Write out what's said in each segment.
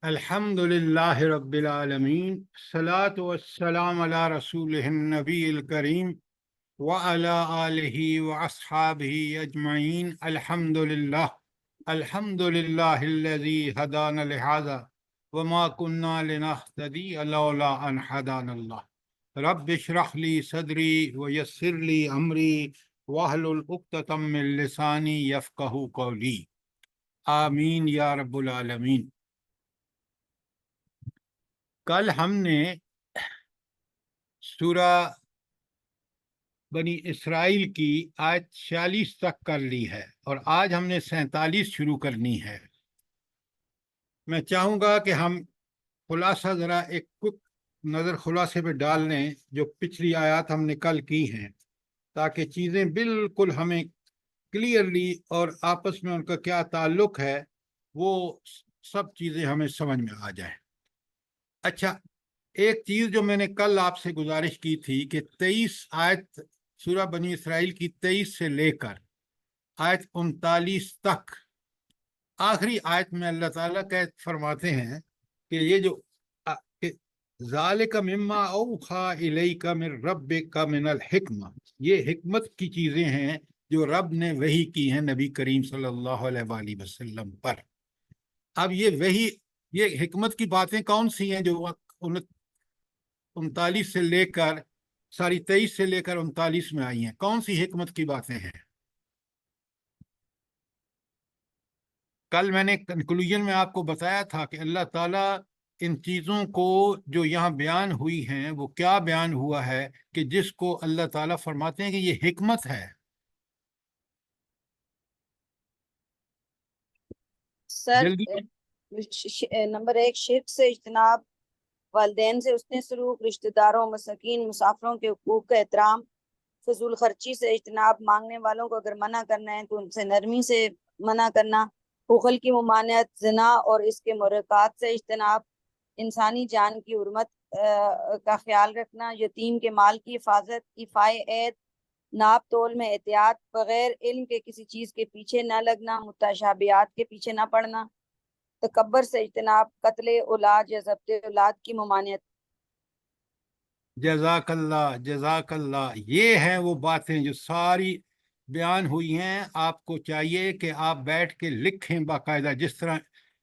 الحمدللہ رب العالمین الصلاۃ والسلام علی رسولہ النبی الکریم وعلی آلہ واصحابہ اجمعین الحمدللہ الحمدللہ الذی ہدانا لہذا وما كنا لنہتدی لولا ان ہدانا اللہ رب اشرح لی صدری ویسر لی امری واحلل عقدۃ من لسانی یفقہوا قولی آمین یا رب العالمین۔ کل ہم نے سورہ بنی اسرائیل کی آیت 46 تک کر لی ہے اور آج ہم نے 47 شروع کرنی ہے۔ میں چاہوں گا کہ ہم خلاصہ ذرا ایک نظر خلاصے پہ ڈال لیں جو پچھلی آیات ہم نے کل کی ہیں، تاکہ چیزیں بالکل ہمیں کلیئرلی اور آپس میں ان کا کیا تعلق ہے وہ سب چیزیں ہمیں سمجھ میں آ جائیں۔ اچھا، ایک چیز جو میں نے کل آپ سے گزارش کی تھی کہ 23 آیت سورہ بنی اسرائیل کی 23 سے لے کر آیت 39 تک آخری آیت میں اللہ تعالیٰ فرماتے ہیں کہ یہ جو ذالک مما اوحی الیک من ربک من الحکمہ، یہ حکمت کی چیزیں ہیں جو رب نے وحی کی ہیں نبی کریم صلی اللہ علیہ وآلہ وسلم پر۔ اب یہ حکمت کی باتیں کون سی ہیں جو 39 سے لے کر 23 سے لے کر 39 میں آئی ہیں؟ کون سی حکمت کی باتیں ہیں؟ کل میں نے کنکلوژن میں آپ کو بتایا تھا کہ اللہ تعالیٰ ان چیزوں کو جو یہاں بیان ہوئی ہیں وہ کیا بیان ہوا ہے کہ جس کو اللہ تعالیٰ فرماتے ہیں کہ یہ حکمت ہے۔ سر جلدی نمبر 1 شرک سے اجتناب، والدین سے حسن سلوک، رشتہ داروں، مساکین، مسافروں کے حقوق کا احترام، فضول خرچی سے اجتناب، مانگنے والوں کو اگر منع کرنا ہے تو ان سے نرمی سے منع کرنا، بخل کی ممانعت، زنا اور اس کے مرکات سے اجتناب، انسانی جان کی حرمت کا خیال رکھنا، یتیم کے مال کی حفاظت، ایفائے عید، ناپ تول میں احتیاط، بغیر علم کے کسی چیز کے پیچھے نہ لگنا، متشابہات کے پیچھے نہ پڑنا، تکبر سے اجتناب، قتل اولاد یا ضبط اولاد کی ممانعت۔ جزاک اللہ جزاک اللہ، یہ ہیں وہ باتیں جو ساری بیان ہوئی ہیں۔ آپ کو چاہیے کہ آپ بیٹھ کے لکھیں باقاعدہ، جس طرح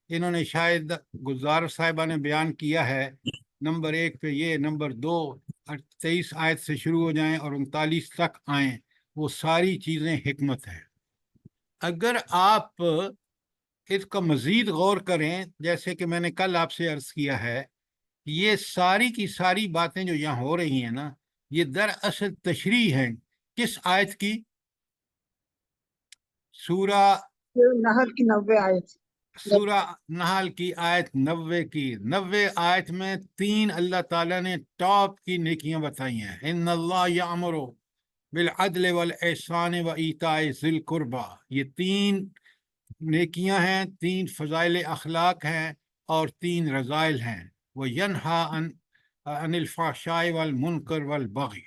انہوں نے شاید گلزار صاحبہ نے بیان کیا ہے۔ نمبر 1 پہ یہ، نمبر 2 23 آیت سے شروع ہو جائیں اور 39 تک آئیں، وہ ساری چیزیں حکمت ہے۔ اگر آپ اس کا مزید غور کریں، جیسے کہ میں نے کل آپ سے عرض کیا ہے، یہ ساری کی ساری باتیں جو یہاں ہو رہی ہیں نا، یہ دراصل تشریح ہیں کس آیت کی؟ سورہ نحل کی 90 آیت، سورہ نحل کی آیت 90 کی 90 آیت میں 3 اللہ تعالیٰ نے ٹاپ کی نیکیاں بتائی ہیں۔ ان اللہ یامر بالعدل والاحسان وایتاء ذی القربی، یہ 3 نیکیاں ہیں، 3 فضائل اخلاق ہیں اور 3 رذائل ہیں۔ وَيَنْهَا عَنِ الْفَحْشَاءِ وَالْمُنْكَرِ وَالْبَغْيِ،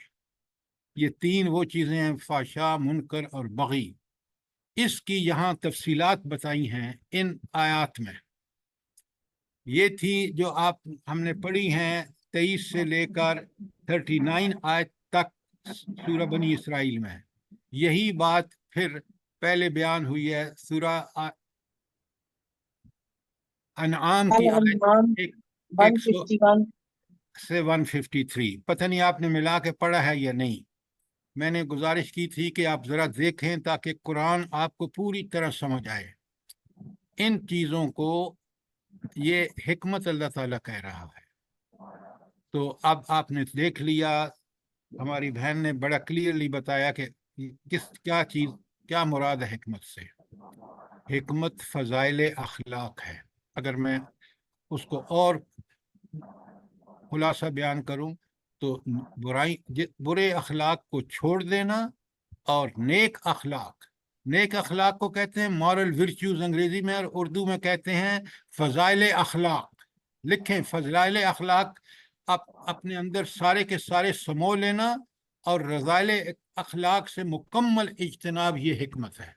یہ 3 وہ چیزیں ہیں، فحشاء، منکر اور بغی۔ اس کی یہاں تفصیلات بتائی ہیں ان آیات میں۔ یہ تھی جو ہم نے پڑھی ہیں 23 سے لے کر 39 آیت تک سورہ بنی اسرائیل میں۔ یہی بات پھر پہلے بیان ہوئی ہے سورہ انعام کی آیت 151 سے 153۔ پتہ نہیں آپ نے ملا کے پڑھا ہے یا نہیں۔ میں نے گزارش کی تھی کہ آپ ذرا دیکھیں تاکہ قرآن آپ کو پوری طرح سمجھ آئے۔ ان چیزوں کو یہ حکمت اللہ تعالیٰ کہہ رہا ہے۔ تو اب آپ نے دیکھ لیا، ہماری بہن نے بڑا کلیئرلی بتایا کہ کیا مراد ہے حکمت سے۔ حکمت فضائل اخلاق ہے۔ اگر میں اس کو اور خلاصہ بیان کروں تو برے اخلاق کو چھوڑ دینا اور نیک اخلاق کو کہتے ہیں مورل ورچوز انگریزی میں، اور اردو میں کہتے ہیں فضائل اخلاق۔ لکھیں فضائل اخلاق، اپنے اندر سارے کے سارے سمو لینا، اور رذائل اخلاق سے مکمل اجتناب، یہ حکمت ہے۔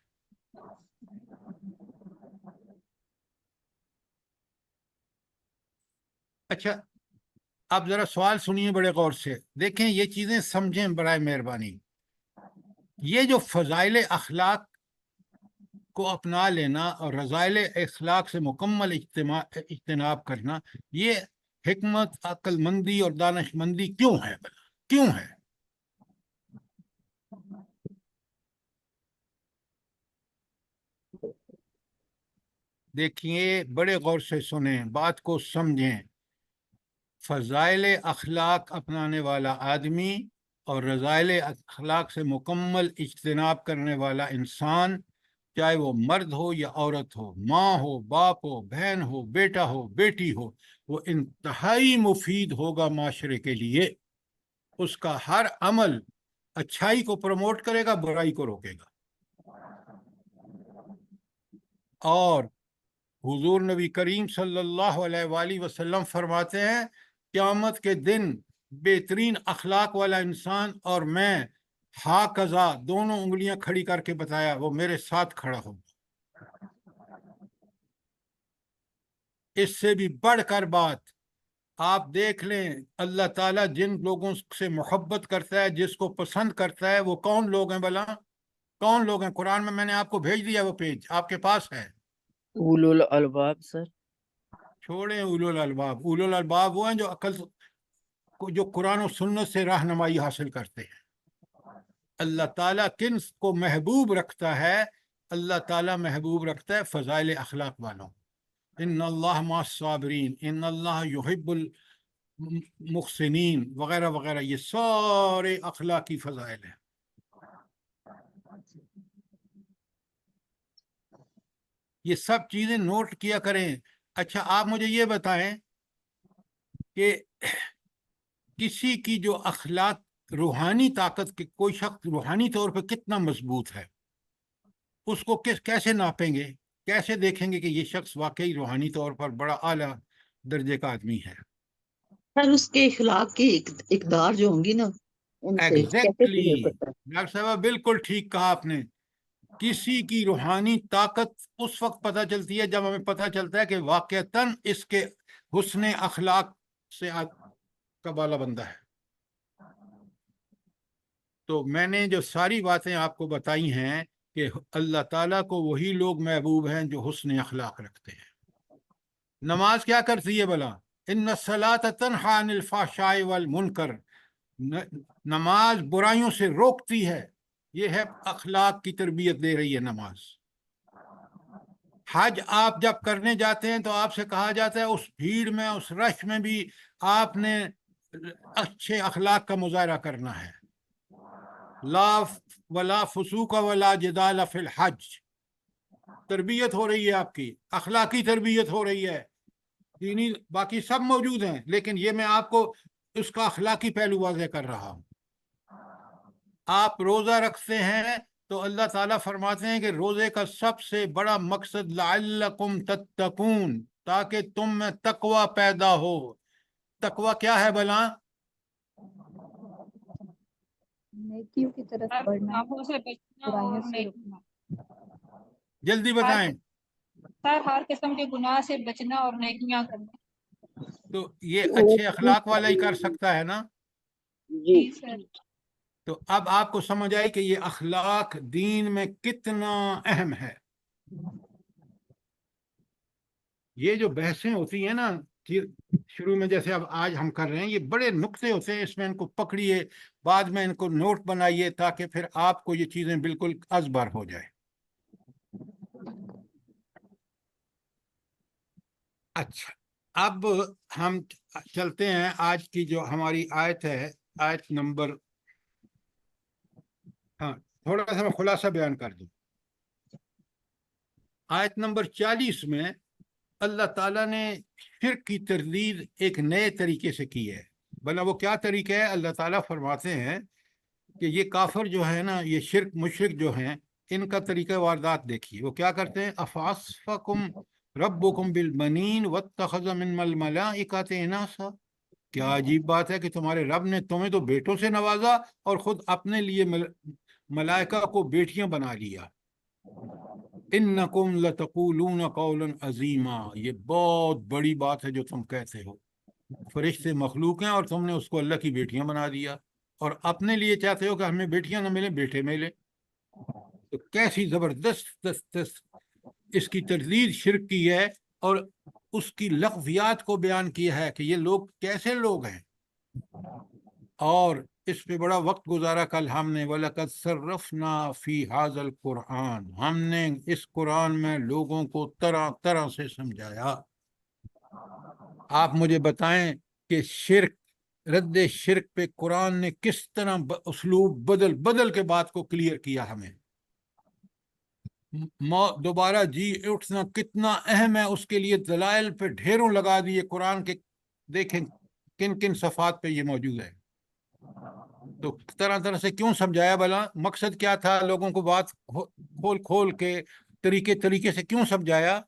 اچھا اب ذرا سوال سنیے بڑے غور سے، دیکھیں یہ چیزیں سمجھیں برائے مہربانی. یہ جو فضائل اخلاق کو اپنا لینا اور رذائل اخلاق سے مکمل اجتناب کرنا، یہ حکمت، عقل مندی اور دانش مندی کیوں ہے؟ کیوں ہے؟ دیکھیے بڑے غور سے سنیں، بات کو سمجھیں. فضائل اخلاق اپنانے والا آدمی اور رذائل اخلاق سے مکمل اجتناب کرنے والا انسان، چاہے وہ مرد ہو یا عورت ہو، ماں ہو، باپ ہو، بہن ہو، بیٹا ہو، بیٹی ہو، وہ انتہائی مفید ہوگا معاشرے کے لیے. اس کا ہر عمل اچھائی کو پروموٹ کرے گا، برائی کو روکے گا. اور حضور نبی کریم صلی اللہ علیہ وآلہ وسلم فرماتے ہیں قیامت کے دن بہترین اخلاق والا انسان اور میں ہا قضا دونوں انگلیاں کھڑی کر کے بتایا وہ میرے ساتھ کھڑا ہوگا. اس سے بھی بڑھ کر بات آپ دیکھ لیں، اللہ تعالیٰ جن لوگوں سے محبت کرتا ہے، جس کو پسند کرتا ہے، وہ کون لوگ ہیں بلا؟ کون لوگ ہیں؟ قرآن میں نے آپ کو بھیج دیا، وہ پیج آپ کے پاس ہے. اولو الالباب سر. چھوڑیں اولو الالباب. اولو الالباب وہ ہیں جو عقل، جو قرآن و سنت سے رہنمائی حاصل کرتے ہیں. اللہ تعالیٰ کن کو محبوب رکھتا ہے؟ اللہ تعالیٰ محبوب رکھتا ہے فضائل اخلاق والوں. ان اللہ مع الصابرین، ان اللہ یحب المحسنین وغیرہ وغیرہ، یہ سارے اخلاقی فضائل ہیں. یہ سب چیزیں نوٹ کیا کریں. اچھا آپ مجھے یہ بتائیں کہ کسی کی جو اخلاق، روحانی طاقت کے، کوئی شخص روحانی طور پہ کتنا مضبوط ہے، اس کو کیسے ناپیں گے؟ کیسے دیکھیں گے کہ یہ شخص واقعی روحانی طور پر بڑا اعلیٰ درجے کا آدمی ہے؟ سر اس کے اخلاق کی اقدار جو ہوں گی نا، ان سے کیسے ایگزیکٹلی ہو سکتا ہے؟ ڈاکٹر صاحب بالکل ٹھیک کہا آپ نے. کسی کی روحانی طاقت اس وقت پتہ چلتی ہے جب ہمیں پتہ چلتا ہے کہ واقعتاً اس کے حسن اخلاق سے کا بالا بندہ ہے. تو میں نے جو ساری باتیں آپ کو بتائی ہیں کہ اللہ تعالیٰ کو وہی لوگ محبوب ہیں جو حسن اخلاق رکھتے ہیں. نماز کیا کرتی ہے بلا؟ ان الصلاۃ تنہی عن الفحشاء والمنکر، نماز برائیوں سے روکتی ہے. یہ ہے اخلاق کی تربیت دے رہی ہے نماز. حج آپ جب کرنے جاتے ہیں تو آپ سے کہا جاتا ہے اس بھیڑ میں، اس رش میں بھی آپ نے اچھے اخلاق کا مظاہرہ کرنا ہے. لا ولا فسوق ولا جدال فی الحج. تربیت ہو رہی ہے، آپ کی اخلاقی تربیت ہو رہی ہے. دینی باقی سب موجود ہیں، لیکن یہ میں آپ کو اس کا اخلاقی پہلو واضح کر رہا ہوں. آپ روزہ رکھتے ہیں تو اللہ تعالیٰ فرماتے ہیں کہ روزے کا سب سے بڑا مقصد لعلکم تتقون، تاکہ تم میں تقوی پیدا ہو. تقوی کیا ہے بلا؟ نیکیوں کی طرف بڑھنا، آنکھوں سے بچنا برائیوں اور سے نیکیاں. جلدی بتائیں. سر ہر قسم کے گناہ سے بچنا اور نیکیاں کرنا. تو یہ اچھے اخلاق والا ہی کر سکتا ہے نا. جی جی سر. تو اب آپ کو سمجھ آئی کہ یہ اخلاق دین میں کتنا اہم ہے. یہ جو بحثیں ہوتی ہیں نا شروع میں، جیسے اب آج ہم کر رہے ہیں، یہ بڑے نقطے ہوتے ہیں، اس میں ان کو پکڑیے، بعد میں ان کو نوٹ بنائیے تاکہ پھر آپ کو یہ چیزیں بالکل ازبر ہو جائے. اچھا اب ہم چلتے ہیں آج کی جو ہماری آیت ہے، آیت نمبر، ہاں تھوڑا سا میں خلاصہ بیان کر دوں. آیت نمبر 40 میں اللہ تعالیٰ نے شرک کی تردید ایک نئے طریقے سے کی ہے. بھلا وہ کیا طریقہ ہے؟ اللہ تعالیٰ فرماتے ہیں کہ یہ کافر جو ہے نا، یہ شرک مشرک جو ہیں، ان کا طریقہ واردات دیکھیے. وہ کیا کرتے ہیں؟ افاسفکم ربکم بالبنین واتخذ من الملائکۃ اناسا. کیا عجیب بات ہے کہ تمہارے رب نے تمہیں تو بیٹوں سے نوازا اور خود اپنے لیے ملائکہ کو بیٹیاں بنا لیا. انکم لتقولون قولا عظیما، یہ بہت بڑی بات ہے جو تم کہتے ہو. فرشتے مخلوق ہیں اور تم نے اس کو اللہ کی بیٹیاں بنا دیا، اور اپنے لیے چاہتے ہو کہ ہمیں بیٹیاں نہ ملیں بیٹے ملے. تو کیسی زبردست اس کی تردید شرک کی ہے، اور اس کی لغویات کو بیان کیا ہے کہ یہ لوگ کیسے لوگ ہیں. اور اس پہ بڑا وقت گزارا کل ہم نے. وَلَقَدْ صَرَّفْنَا فِي هَذَا الْقُرْآنِ، ہم نے اس قرآن میں لوگوں کو طرح طرح سے سمجھایا. آپ مجھے بتائیں کہ شرک، رد شرک پہ قرآن نے کس طرح اسلوب بدل بدل کے بات کو کلیئر کیا ہمیں. دوبارہ جی اٹھنا کتنا اہم ہے، اس کے لیے دلائل پہ ڈھیروں لگا دیے قرآن کے. دیکھیں کن کن صفحات پہ یہ موجود ہے. تو طرح طرح سے کیوں سمجھایا بھلا؟ مقصد کیا تھا؟ لوگوں کو بات کھول کھول کے طریقے سے کیوں سمجھایا؟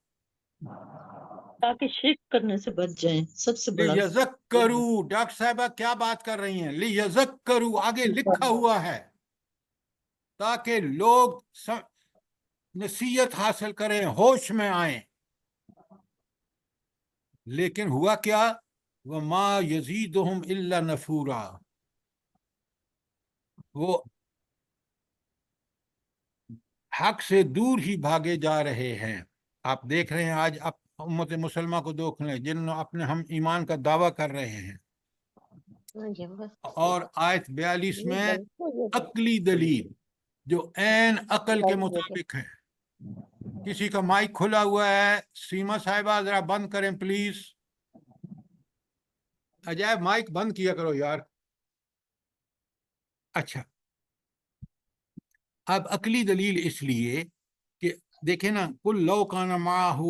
تاکہ شرک کرنے سے بچ جائیں. سب سے بڑا لیذکروا. ڈاکٹر صاحبہ کیا بات کر رہی ہیں؟ لیذکروا آگے لکھا ہوا ہے تاکہ لوگ نصیحت حاصل کریں، ہوش میں آئیں. لیکن ہوا کیا؟ وَمَا يَزِيدُهُمْ إِلَّا نَفُورًا. وہ حق سے دور ہی بھاگے جا رہے ہیں. آپ دیکھ رہے ہیں آج امت مسلمہ کو دیکھ لیں، جن اپنے ہم ایمان کا دعویٰ کر رہے ہیں. اور آیت 42 میں عقلی دلیل جو عین عقل کے مطابق ہے. کسی کا مائک کھلا ہوا ہے، سیما صاحبہ ذرا بند کریں پلیز. عجائب مائک بند کیا کرو یار. اچھا، اب عقلی دلیل اس لیے کہ دیکھیں نا، قُلْ لَوْ كَانَ مَعَهُ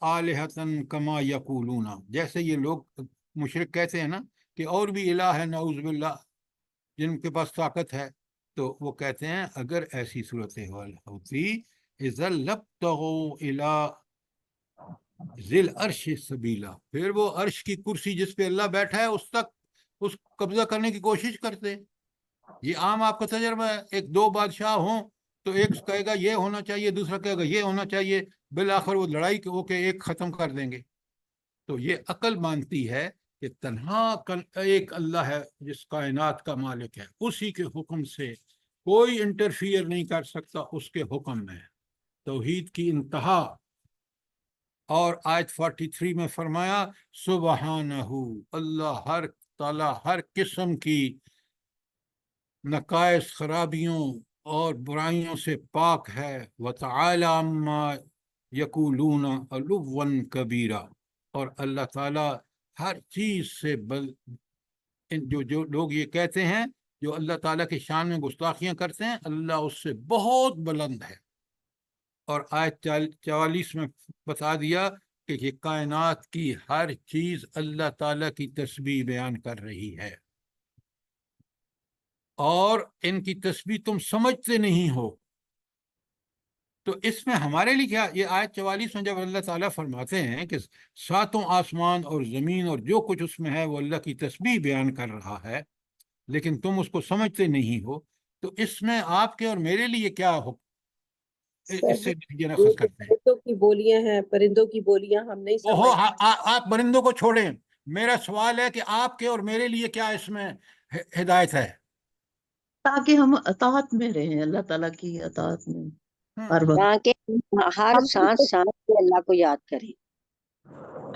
آلِهَةً كَمَا يَقُولُونَ، جیسے یہ لوگ مشرک کہتے ہیں نا کہ اور بھی الہ ہے نعوذ باللہ جن کے پاس طاقت ہے. تو وہ کہتے ہیں اگر ایسی صورتحال ہوتی اذا لابتغوا الی ذی العرش سبیلا، پھر وہ عرش کی کرسی جس پہ اللہ بیٹھا ہے اس تک اس قبضہ کرنے کی کوشش کرتے. یہ عام آپ کا تجربہ ہے، ایک دو بادشاہ ہوں تو ایک کہے گا یہ ہونا چاہیے، دوسرا کہے گا یہ ہونا چاہیے، بالآخر وہ لڑائی ہو کے ایک ختم کر دیں گے. تو یہ عقل مانتی ہے کہ تنہا ایک اللہ ہے جس کائنات کا مالک ہے، اسی کے حکم سے کوئی انٹرفیئر نہیں کر سکتا اس کے حکم میں. توحید کی انتہا. اور آیت 43 میں فرمایا سبحانہ، اللہ ہر تعالیٰ ہر قسم کی نقائص، خرابیوں اور برائیوں سے پاک ہے. وَتَعَالَى عَمَّا يَقُولُونَ عُلُوًّا كَبِيرًا، اور اللہ تعالیٰ ہر چیز سے جو لوگ یہ کہتے ہیں، جو اللہ تعالیٰ کی شان میں گستاخیاں کرتے ہیں، اللہ اس سے بہت بلند ہے. اور آیت 44 میں بتا دیا کہ یہ کائنات کی ہر چیز اللہ تعالیٰ کی تسبیح بیان کر رہی ہے، اور ان کی تسبیح تم سمجھتے نہیں ہو. تو اس میں ہمارے لیے کیا؟ یہ آیت 44 میں جب اللہ تعالیٰ فرماتے ہیں کہ ساتوں آسمان اور زمین اور جو کچھ اس میں ہے وہ اللہ کی تسبیح بیان کر رہا ہے، لیکن تم اس کو سمجھتے نہیں ہو، تو اس میں آپ کے اور میرے لیے کیا اس سے نقص کرتے ہیں؟ پرندوں کی بولیاں ہیں، پرندوں کی بولیاں ہم نہیں سمجھتے. آپ پرندوں کو چھوڑیں، میرا سوال ہے کہ آپ کے اور میرے لیے کیا اس میں ہدایت ہے؟ تاکہ ہم اطاعت میں رہیں، اللہ تعالیٰ کی اطاعت میں ہر وقت. تاکہ ہر سانس سانس پہ اللہ کو یاد کریں،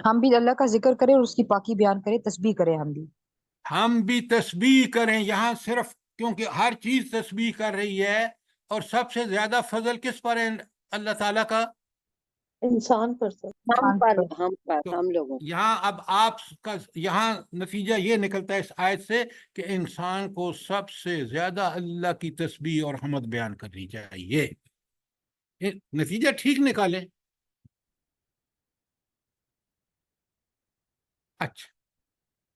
ہم بھی اللہ کا ذکر کریں اور اس کی پاکی بیان کریں، تسبیح کریں. ہم بھی تسبیح کریں. یہاں صرف کیونکہ ہر چیز تسبیح کر رہی ہے، اور سب سے زیادہ فضل کس پر ہے اللہ تعالیٰ کا؟ انسان پر سب. ہم لوگوں. یہاں اب آپ کا یہاں نتیجہ یہ نکلتا ہے اس آیت سے کہ انسان کو سب سے زیادہ اللہ کی تسبیح اور حمد بیان کرنی چاہیے. نتیجہ ٹھیک نکالیں. اچھا،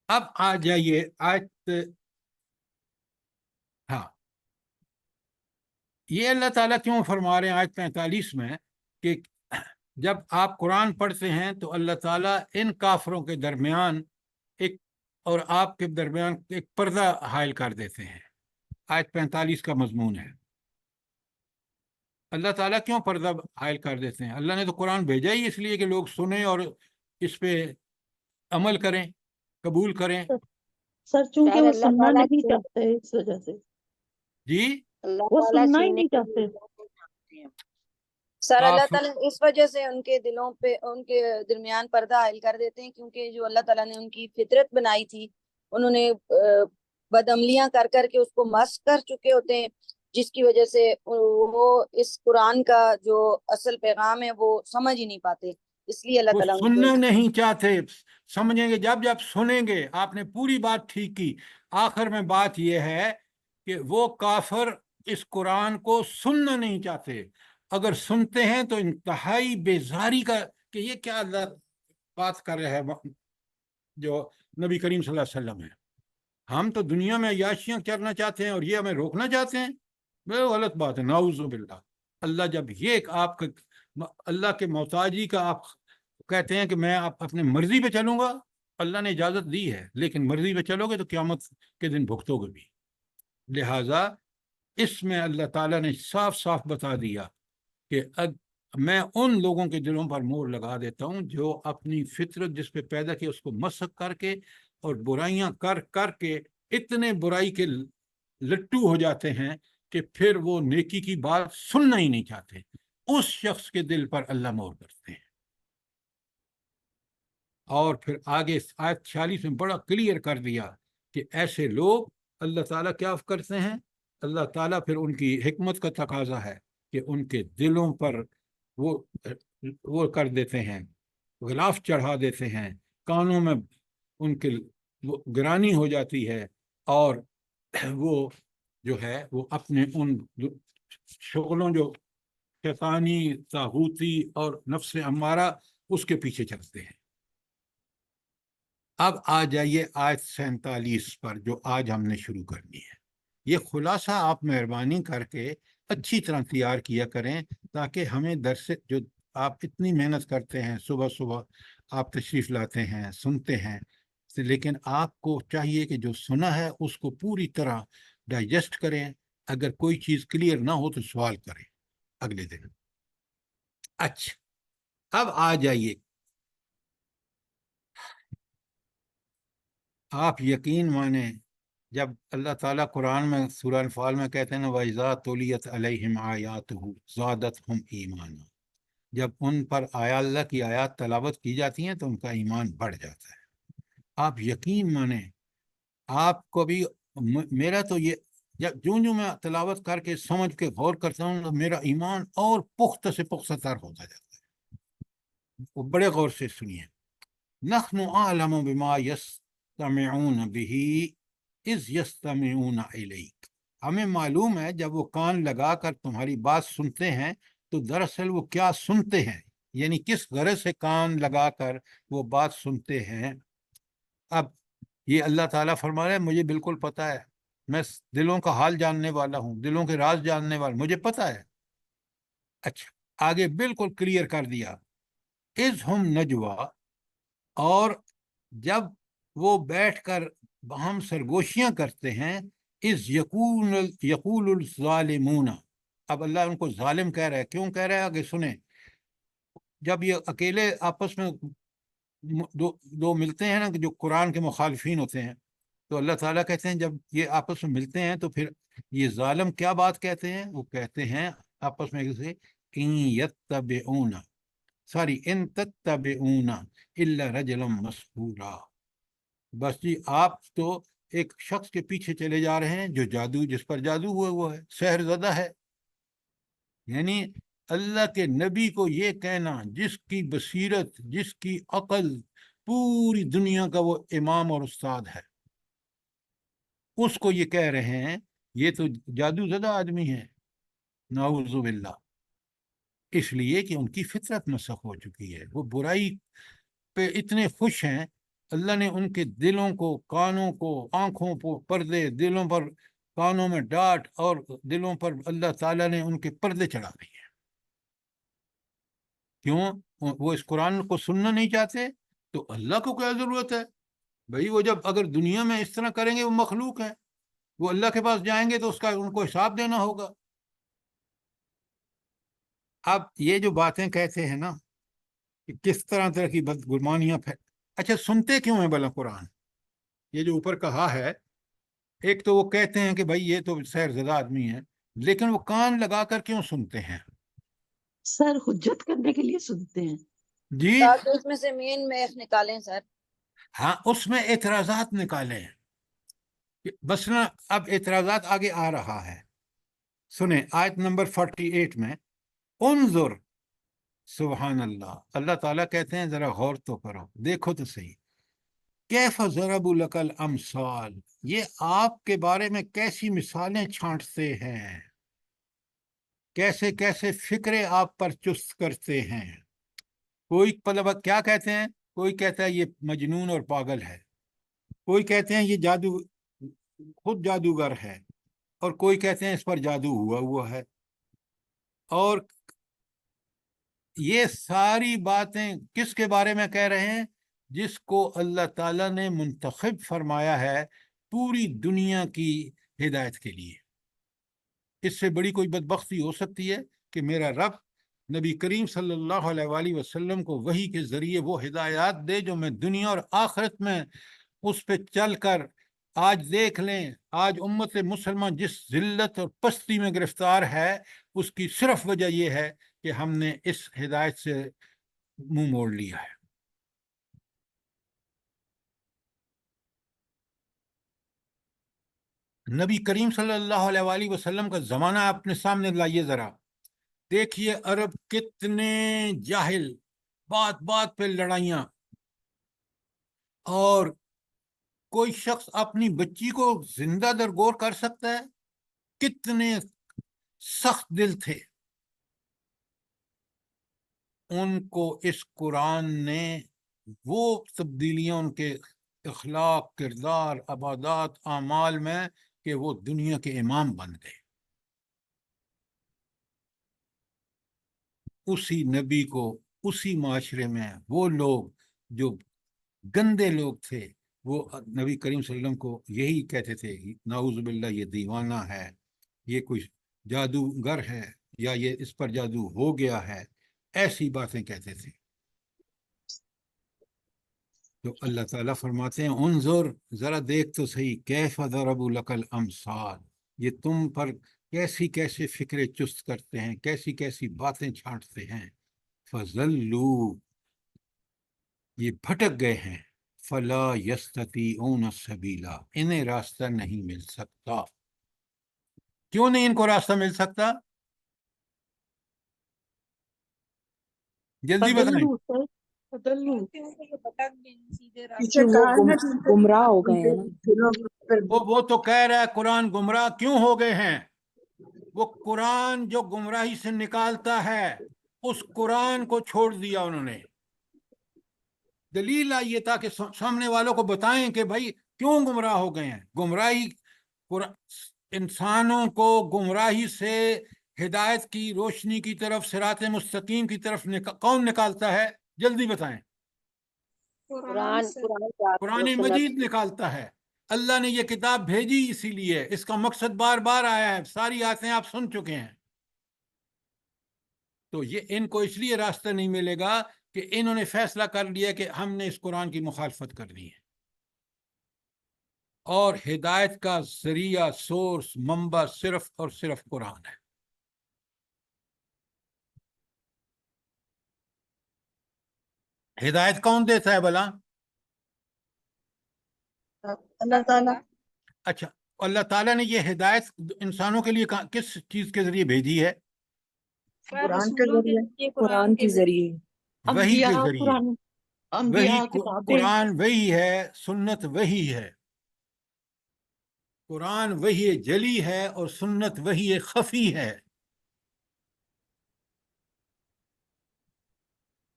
اب آ جائیے آیت. ہاں، یہ اللہ تعالیٰ کیوں فرما رہے ہیں آیت 45 میں کہ جب آپ قرآن پڑھتے ہیں تو اللہ تعالیٰ ان کافروں کے درمیان اور آپ کے درمیان ایک پردہ حائل کر دیتے ہیں. آیت 45 کا مضمون ہے. اللہ تعالیٰ کیوں پردہ حائل کر دیتے ہیں؟ اللہ نے تو قرآن بھیجا ہی اس لیے کہ لوگ سنیں اور اس پہ عمل کریں. قبول کریں؟ سر چونکہ خیر وہ اللہ سننا تعالیٰ نہیں چاہتے اس وجہ سے، جی اللہ وہ تعالیٰ سننا ہی سننے نہیں کے چاہتے۔ لیے چاہتے ہیں۔ سر اللہ آپ تعالیٰ اس وجہ سے ان کے دلوں پہ ان کے درمیان پردہ عائل کر دیتے ہیں، کیونکہ جو اللہ تعالیٰ نے ان کی فطرت بنائی تھی انہوں نے بدعملیاں کر کر کے اس کو مسخ کر چکے ہوتے ہیں، جس کی وجہ سے وہ اس قرآن کا جو اصل پیغام ہے وہ سمجھ ہی نہیں پاتے، اس لیے اللہ وہ تعالیٰ ان سننا کو نہیں چاہتے، سمجھیں گے جب جب سنیں گے۔ آپ نے پوری بات ٹھیک کی، آخر میں بات یہ ہے کہ وہ کافر اس قرآن کو سننا نہیں چاہتے، اگر سنتے ہیں تو انتہائی بیزاری کا کہ یہ کیا اللہ بات کر رہے ہیں جو نبی کریم صلی اللہ علیہ وسلم ہے۔ ہم تو دنیا میں عیاشیاں کرنا چاہتے ہیں اور یہ ہمیں روکنا چاہتے ہیں، وہ غلط بات ہے، نعوذ باللہ۔ اللہ جب یہ آپ کا اللہ کے محتاجی کا آپ کہتے ہیں کہ میں اپنے مرضی پہ چلوں گا، اللہ نے اجازت دی ہے، لیکن مرضی پہ چلو گے تو قیامت کے دن بھگتو گے بھی۔ لہٰذا اس میں اللہ تعالیٰ نے صاف صاف بتا دیا کہ میں ان لوگوں کے دلوں پر مور لگا دیتا ہوں جو اپنی فطرت جس پہ پیدا کی اس کو مسخ کر کے اور برائیاں کر کر کے اتنے برائی کے لٹو ہو جاتے ہیں کہ پھر وہ نیکی کی بات سننا ہی نہیں چاہتے، اس شخص کے دل پر اللہ مور کرتے ہیں۔ اور پھر آگے آیت 46 میں بڑا کلیئر کر دیا کہ ایسے لوگ اللہ تعالیٰ کیا کرتے ہیں، اللہ تعالیٰ پھر ان کی حکمت کا تقاضا ہے کہ ان کے دلوں پر وہ کر دیتے ہیں، غلاف چڑھا دیتے ہیں، کانوں میں ان کے گرانی ہو جاتی ہے، اور وہ جو ہے وہ اپنے ان شغلوں جو شیطانی طاغوتی اور نفس امارہ اس کے پیچھے چلتے ہیں۔ اب آ جائیے آیت 47 پر جو آج ہم نے شروع کرنی ہے۔ یہ خلاصہ آپ مہربانی کر کے اچھی طرح تیار کیا کریں تاکہ ہمیں درس جو آپ اتنی محنت کرتے ہیں، صبح صبح آپ تشریف لاتے ہیں، سنتے ہیں، لیکن آپ کو چاہیے کہ جو سنا ہے اس کو پوری طرح ڈائجسٹ کریں، اگر کوئی چیز کلیئر نہ ہو تو سوال کریں اگلے دن۔ اچھا اب آ جائیے، آپ یقین مانیں جب اللہ تعالیٰ قرآن میں سورہ انفال میں کہتے ہیں وَإِذَا تُلِيَتْ عَلَيْهِمْ آيَاتُهُ زَادَتْهُمْ إِيمَانًا، جب ان پر اللہ کی آیات تلاوت کی جاتی ہیں تو ان کا ایمان بڑھ جاتا ہے۔ آپ یقین مانیں، آپ کو بھی میرا تو یہ جب جو میں تلاوت کر کے سمجھ کے غور کرتا ہوں تو میرا ایمان اور پختہ سے پختہ تر ہوتا جاتا ہے۔ وہ بڑے غور سے سنیے، نَحْنُ أَعْلَمُ بِمَا يَسْتَمِعُونَ بِهِ اِذْ يَسْتَمِعُونَ إِلَيْكَ، ہمیں معلوم ہے جب وہ کان لگا کر تمہاری بات سنتے ہیں تو دراصل وہ کیا سنتے ہیں، یعنی کس غرض سے کان لگا کر وہ بات سنتے ہیں۔ اب یہ اللہ تعالیٰ فرما رہے ہیں مجھے بالکل پتہ ہے، میں دلوں کا حال جاننے والا ہوں، دلوں کے راز جاننے والا، مجھے پتہ ہے۔ اچھا آگے بالکل کلیئر کر دیا، اِذْ ہم نجوا، اور جب وہ بیٹھ کر ہم سرگوشیاں کرتے ہیں، اِذْ یقول الظالمون، اب اللہ ان کو ظالم کہہ رہا ہے، کیوں کہہ رہا ہے آگے سنیں۔ جب یہ اکیلے آپس میں دو ملتے ہیں نا جو قرآن کے مخالفین ہوتے ہیں، تو اللہ تعالیٰ کہتے ہیں جب یہ آپس میں ملتے ہیں تو پھر یہ ظالم کیا بات کہتے ہیں، وہ کہتے ہیں آپس میں ان تتبعون الا رجلا مسحورا، بس جی آپ تو ایک شخص کے پیچھے چلے جا رہے ہیں جو جس پر جادو ہوا ہے، سحر زدہ ہے۔ یعنی اللہ کے نبی کو یہ کہنا، جس کی بصیرت، جس کی عقل پوری دنیا کا وہ امام اور استاد ہے، اس کو یہ کہہ رہے ہیں یہ تو جادو زدہ آدمی ہے، نعوذ باللہ، اس لیے کہ ان کی فطرت مسخ ہو چکی ہے، وہ برائی پہ اتنے خوش ہیں، اللہ نے ان کے دلوں کو، کانوں کو، آنکھوں کو پردے، دلوں پر کانوں میں ڈاٹ اور دلوں پر اللہ تعالیٰ نے ان کے پردے چڑھا دیے ہیں۔ کیوں؟ وہ اس قرآن کو سننا نہیں چاہتے، تو اللہ کو کیا ضرورت ہے بھائی؟ وہ جب اگر دنیا میں اس طرح کریں گے، وہ مخلوق ہے، وہ اللہ کے پاس جائیں گے تو اس کا ان کو حساب دینا ہوگا۔ اب یہ جو باتیں کہتے ہیں نا کہ کس طرح کی بدگمانیاں اچھا سنتے کیوں ہیں بھلا قرآن؟ یہ جو اوپر کہا ہے، ایک تو وہ کہتے ہیں کہ بھائی یہ تو سیر زدہ آدمی ہے، لیکن وہ کان لگا کر کیوں سنتے ہیں؟ سر حجت کرنے کے لیے سنتے ہیں. جی تاکہ اس میں سے مین میخ نکالیں سر. ہاں، اس میں اعتراضات نکالیں. بس نا اب اعتراضات آگے آ رہا ہے. سنیں آیت نمبر 48 میں، انظر، سبحان اللہ، اللہ تعالیٰ کہتے ہیں ذرا غور تو کرو، دیکھو تو صحیح، کیف ضربوا لک الامثال، یہ آپ کے بارے میں کیسی مثالیں چھانٹتے ہیں، کیسے کیسے فکرے آپ پر چست کرتے ہیں. کوئی طلبہ کیا کہتے ہیں؟ کوئی کہتا ہے یہ مجنون اور پاگل ہے، کوئی کہتے ہیں یہ جادو خود جادوگر ہے، اور کوئی کہتے ہیں اس پر جادو ہوا ہے. اور یہ ساری باتیں کس کے بارے میں کہہ رہے ہیں؟ جس کو اللہ تعالیٰ نے منتخب فرمایا ہے پوری دنیا کی ہدایت کے لیے. اس سے بڑی کوئی بدبختی ہو سکتی ہے کہ میرا رب نبی کریم صلی اللہ علیہ وآلہ وسلم کو وحی کے ذریعے وہ ہدایات دے جو میں دنیا اور آخرت میں اس پہ چل کر، آج دیکھ لیں آج امت مسلمان جس ذلت اور پستی میں گرفتار ہے، اس کی صرف وجہ یہ ہے کہ ہم نے اس ہدایت سے منہ موڑ لیا ہے. نبی کریم صلی اللہ علیہ وآلہ وسلم کا زمانہ اپنے سامنے لائیے ذرا، دیکھیے عرب کتنے جاہل، بات بات پہ لڑائیاں، اور کوئی شخص اپنی بچی کو زندہ درگور کر سکتا ہے؟ کتنے سخت دل تھے. ان کو اس قرآن نے وہ تبدیلیاں ان کے اخلاق، کردار، عبادات، اعمال میں کہ وہ دنیا کے امام بن گئے. اسی نبی کو اسی معاشرے میں وہ لوگ جو گندے لوگ تھے، وہ نبی کریم صلی اللہ علیہ وسلم کو یہی کہتے تھے، نعوذ باللہ یہ دیوانہ ہے، یہ کوئی جادوگر ہے، یا یہ اس پر جادو ہو گیا ہے، ایسی باتیں کہتے تھے. تو اللہ تعالیٰ فرماتے ہیں انظر، ذرا دیکھ تو صحیح، کیف ضربوا لک الامثال، یہ تم پر کیسی کیسے فکرے چست کرتے ہیں، کیسی کیسی باتیں چھانٹتے ہیں. فضلوا، یہ بھٹک گئے ہیں. فلا یستطیعون سبیلا، انہیں راستہ نہیں مل سکتا. کیوں نہیں ان کو راستہ مل سکتا؟ جلدی بتائیں. تدلو سر، تدلو. کیونکہ وہ گمراہ ہو گئے ہیں نا. وہ تو کہہ رہا ہے قرآن گمراہ کیوں ہو گئے ہیں. وہ قرآن جو گمراہی سے نکالتا ہے، اس قرآن کو چھوڑ دیا انہوں نے. دلیل آئیے تاکہ سامنے والوں کو بتائیں کہ بھائی کیوں گمراہ ہو گئے ہیں. گمراہی انسانوں کو گمراہی سے ہدایت کی روشنی کی طرف، صراط مستقیم کی طرف کون نکالتا ہے؟ جلدی بتائیں. قرآن مجید نکالتا ہے. اللہ نے یہ کتاب بھیجی اسی لیے، اس کا مقصد بار بار آیا ہے، ساری آیتیں آپ سن چکے ہیں. تو یہ ان کو اس لیے راستہ نہیں ملے گا کہ انہوں نے فیصلہ کر لیا کہ ہم نے اس قرآن کی مخالفت کرنی ہے. اور ہدایت کا ذریعہ، سورس، منبع صرف اور صرف قرآن ہے. ہدایت کون دیتا ہے بھلا؟ اللہ تعالیٰ. اچھا، اللہ تعالیٰ نے یہ ہدایت انسانوں کے لیے کس چیز کے ذریعے بھیجی ہے؟ قرآن کے ذریعے، قرآن کے ذریعے، وحی کے انبیاء، ذریعے. قرآن، انبیاء کتابیں. قرآن وہی ہے، سنت وہی ہے. قرآن وحی جلی ہے اور سنت وحی خفی ہے.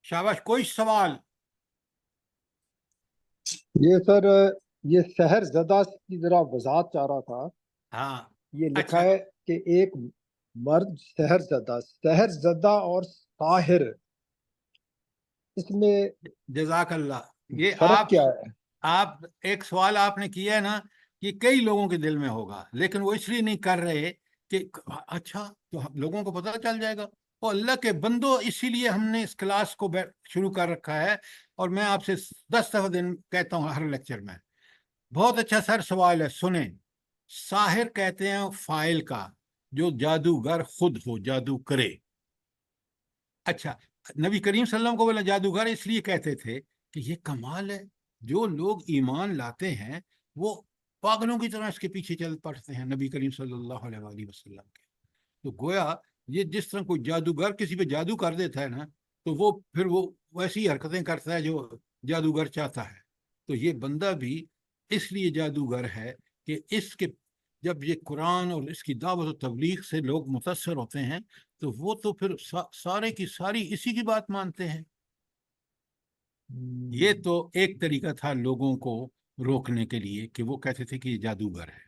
شاباش. کوئی سوال؟ یہ سر، یہ سحر زدہ کی ذرا وضاحت چاہ رہا تھا. ہاں یہ لکھا اچھا، ہے کہ ایک مرد سحر زدہ اور ساحر، اس میں جزاک اللہ. یہ فرق کیا ہے؟ آپ ایک سوال آپ نے کیا ہے نا، کہ کئی لوگوں کے دل میں ہوگا، لیکن وہ اس لیے نہیں کر رہے کہ اچھا تو لوگوں کو پتہ چل جائے گا. اور اللہ کے بندو، اسی لیے ہم نے اس کلاس کو شروع کر رکھا ہے. اور میں آپ سے 10 دفعہ کہتا ہوں ہر لیکچر میں بہت اچھا سر سوال ہے، سنیں. ساحر کہتے ہیں فائل کا جو جادوگر خود ہو، جادو کرے. اچھا، نبی کریم صلی اللہ علیہ وسلم کو بولا جادوگر اس لیے کہتے تھے کہ یہ کمال ہے، جو لوگ ایمان لاتے ہیں وہ پاگلوں کی طرح اس کے پیچھے چل پڑتے ہیں نبی کریم صلی اللہ علیہ وآلہ وسلم کے. تو گویا یہ جس طرح کوئی جادوگر کسی پہ جادو کر دیتا ہے نا، تو وہ پھر وہ ویسی حرکتیں کرتا ہے جو جادوگر چاہتا ہے. تو یہ بندہ بھی اس لیے جادوگر ہے کہ اس کے جب یہ قرآن اور اس کی دعوت و تبلیغ سے لوگ متاثر ہوتے ہیں تو وہ تو پھر سارے کی ساری اسی کی بات مانتے ہیں. یہ تو ایک طریقہ تھا لوگوں کو روکنے کے لیے کہ وہ کہتے تھے کہ یہ جادوگر ہے،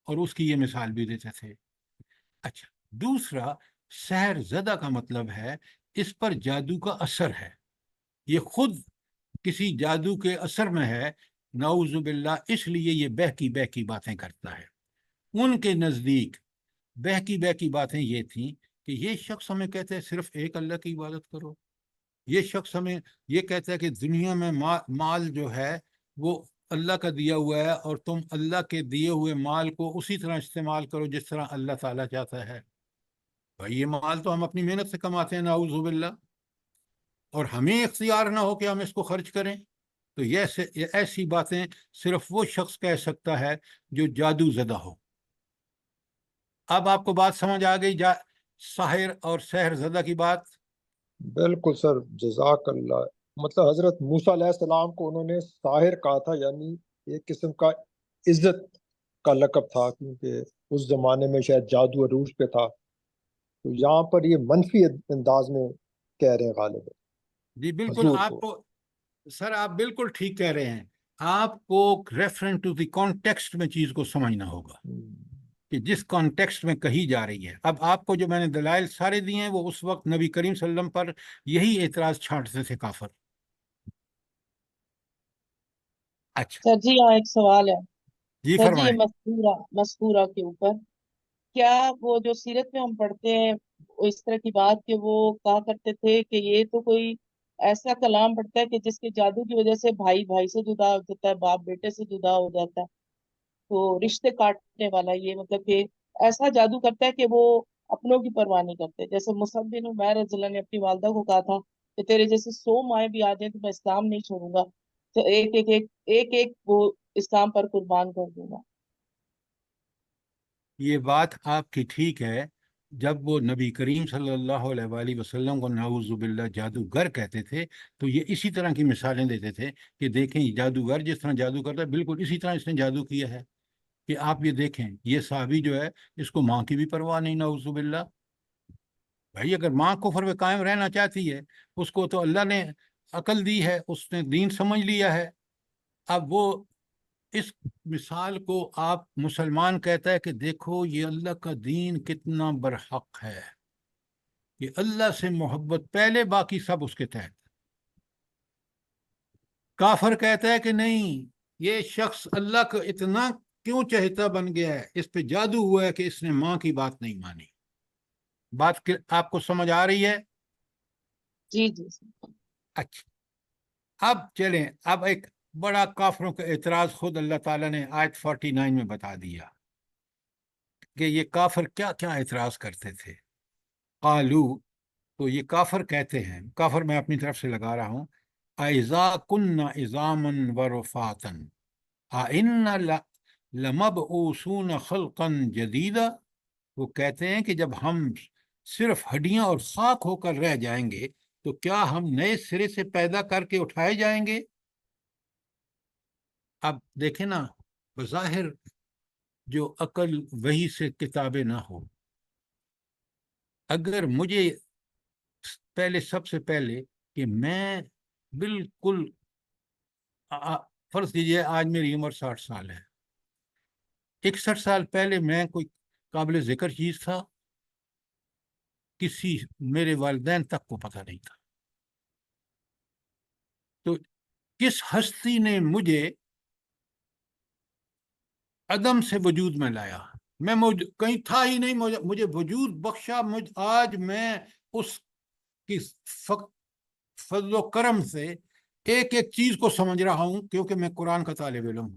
اور اس کی یہ مثال بھی دیتے تھے. اچھا، دوسرا سحر زدہ کا مطلب ہے اس پر جادو کا اثر ہے، یہ خود کسی جادو کے اثر میں ہے، نعوذ باللہ، اس لیے یہ بہکی باتیں کرتا ہے. ان کے نزدیک بہکی باتیں یہ تھیں کہ یہ شخص ہمیں کہتے ہیں صرف ایک اللہ کی عبادت کرو، یہ شخص ہمیں یہ کہتا ہے کہ دنیا میں مال جو ہے وہ اللہ کا دیا ہوا ہے اور تم اللہ کے دیے ہوئے مال کو اسی طرح استعمال کرو جس طرح اللہ تعالیٰ چاہتا ہے. بھائی یہ مال تو ہم اپنی محنت سے کماتے ہیں نعوذ باللہ، اور ہمیں اختیار نہ ہو کہ ہم اس کو خرچ کریں. تو یہ ایسی باتیں صرف وہ شخص کہہ سکتا ہے جو جادو زدہ ہو. اب آپ کو بات سمجھ آ گئی ساحر اور سحر زدہ کی بات؟ بالکل سر، جزاک اللہ. مطلب حضرت موسیٰ علیہ السلام کو انہوں نے ساحر کہا تھا، یعنی ایک قسم کا عزت کا لقب تھا، کیونکہ اس زمانے میں شاید جادو عروج پہ تھا. تو یہاں پر یہ منفی انداز میں کہہ رہے ہیں غالب جی بالکل، حضور آپ کو سر آپ بالکل ٹھیک کہہ رہے ہیں. آپ کو ریفرنس ٹو دی کانٹیکسٹ میں چیز کو سمجھنا ہوگا کہ جس کانٹیکسٹ میں کہی جا رہی ہے. اب آپ کو جو میں نے دلائل سارے دیے ہیں وہ اس وقت نبی کریم صلی اللہ علیہ وسلم پر یہی اعتراض چھاٹتے تھے کافر. اچھا سر جی یہاں ایک سوال ہے. جی سر جی یہ فرمائیں. مذکورہ کے اوپر کیا وہ جو سیرت میں ہم پڑھتے ہیں اس طرح کی بات کہ وہ کہا کرتے تھے کہ یہ تو کوئی ایسا کلام پڑھتا ہے کہ جس کے جادو کی وجہ سے بھائی بھائی سے جدا ہو جاتا ہے، باپ بیٹے سے جدا ہو جاتا ہے، تو رشتے کاٹنے والا، یہ مطلب کہ ایسا جادو کرتا ہے کہ وہ اپنوں کی پرواہ نہیں کرتے. جیسے مصعب بن عمیر رضی اللہ نے اپنی والدہ کو کہا تھا کہ تیرے جیسے 100 مائیں بھی آ جائیں تو میں اسلام نہیں چھوڑوں گا، تو ایک وہ اسلام پر قربان کر دوں گا. یہ بات آپ کی ٹھیک ہے. جب وہ نبی کریم صلی اللہ علیہ وآلہ وسلم کو نعوذ باللہ جادوگر کہتے تھے تو یہ اسی طرح کی مثالیں دیتے تھے کہ دیکھیں یہ جادوگر جس طرح جادو کرتا ہے بالکل اسی طرح اس نے جادو کیا ہے. کہ آپ یہ دیکھیں یہ صحابی جو ہے اس کو ماں کی بھی پرواہ نہیں نعوذ باللہ. بھائی اگر ماں کفر میں قائم رہنا چاہتی ہے اس کو تو اللہ نے عقل دی ہے، اس نے دین سمجھ لیا ہے. اب وہ اس مثال کو آپ مسلمان کہتا ہے کہ دیکھو یہ اللہ کا دین کتنا برحق ہے، یہ اللہ سے محبت پہلے باقی سب اس کے تحت. کافر کہتا ہے کہ نہیں یہ شخص اللہ کا اتنا کیوں چہتا بن گیا ہے، اس پہ جادو ہوا ہے کہ اس نے ماں کی بات نہیں مانی. بات آپ کو سمجھ آ رہی ہے؟ جی جی. اچھا اب چلیں، اب ایک بڑا کافروں کا اعتراض خود اللہ تعالیٰ نے آیت 49 میں بتا دیا کہ یہ کافر کیا کیا اعتراض کرتے تھے. قالو، تو یہ کافر کہتے ہیں، کافر میں اپنی طرف سے لگا رہا ہوں، اذا کنا عظاما ورفاتا ائنا لمبعوثون خلقا جدیدا. وہ کہتے ہیں کہ جب ہم صرف ہڈیاں اور خاک ہو کر رہ جائیں گے تو کیا ہم نئے سرے سے پیدا کر کے اٹھائے جائیں گے؟ اب دیکھیں نا، بظاہر جو عقل وہی سے کتابیں نہ ہو، اگر مجھے سب سے پہلے کہ میں بالکل فرض کیجئے آج میری عمر 60 سال ہے، 61 سال پہلے میں کوئی قابل ذکر چیز تھا؟ کسی میرے والدین تک کو پتہ نہیں تھا. تو کس ہستی نے مجھے عدم سے وجود میں لایا؟ میں کہیں تھا ہی نہیں، مجھے وجود بخشا. آج میں اس کی فضل و کرم سے ایک ایک چیز کو سمجھ رہا ہوں کیونکہ میں قرآن کا طالب علم ہوں.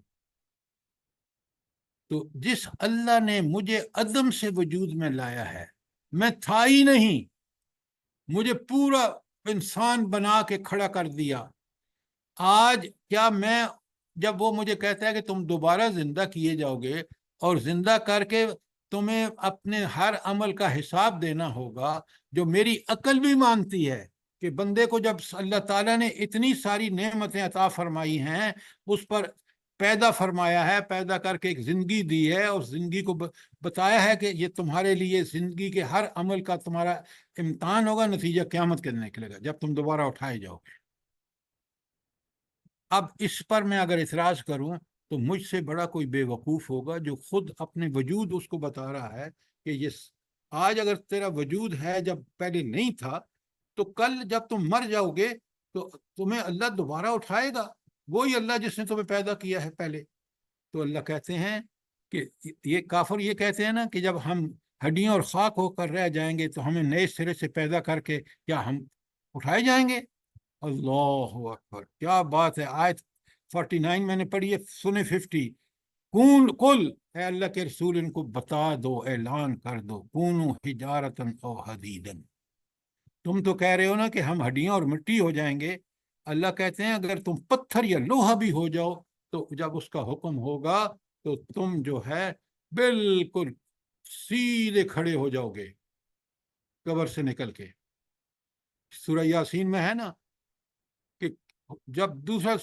تو جس اللہ نے مجھے عدم سے وجود میں لایا ہے، میں تھا ہی نہیں، مجھے پورا انسان بنا کے کھڑا کر دیا، آج کیا میں، جب وہ مجھے کہتا ہے کہ تم دوبارہ زندہ کیے جاؤ گے اور زندہ کر کے تمہیں اپنے ہر عمل کا حساب دینا ہوگا، جو میری عقل بھی مانتی ہے کہ بندے کو جب اللہ تعالیٰ نے اتنی ساری نعمتیں عطا فرمائی ہیں، اس پر پیدا فرمایا ہے، پیدا کر کے ایک زندگی دی ہے، اور زندگی کو بتایا ہے کہ یہ تمہارے لیے زندگی کے ہر عمل کا تمہارا امتحان ہوگا، نتیجہ قیامت کے دن نکلے گا جب تم دوبارہ اٹھائے جاؤ گے۔ اب اس پر میں اگر اعتراض کروں تو مجھ سے بڑا کوئی بے وقوف ہوگا جو خود اپنے وجود اس کو بتا رہا ہے کہ یہ آج اگر تیرا وجود ہے جب پہلے نہیں تھا، تو کل جب تم مر جاؤ گے تو تمہیں اللہ دوبارہ اٹھائے گا، وہی اللہ جس نے تمہیں پیدا کیا ہے پہلے۔ تو اللہ کہتے ہیں کہ یہ کافر یہ کہتے ہیں نا کہ جب ہم ہڈیاں اور خاک ہو کر رہ جائیں گے تو ہمیں نئے سرے سے پیدا کر کے کیا ہم اٹھائے جائیں گے؟ اللہ اکبر، کیا بات ہے! آیت 49 میں نے پڑھی ہے، سنے 50۔ کل اے اللہ کے رسول ان کو بتا دو، اعلان کر دو، کونو حجارتن او حدیدن، تم تو کہہ رہے ہو نا کہ ہم ہڈیاں اور مٹی ہو جائیں گے، اللہ کہتے ہیں اگر تم پتھر یا لوہا بھی ہو جاؤ تو جب اس کا حکم ہوگا تو تم جو ہے بالکل سیدھے کھڑے ہو جاؤ گے قبر سے نکل کے۔ سورہ یاسین میں ہے نا کہ جب دوسرا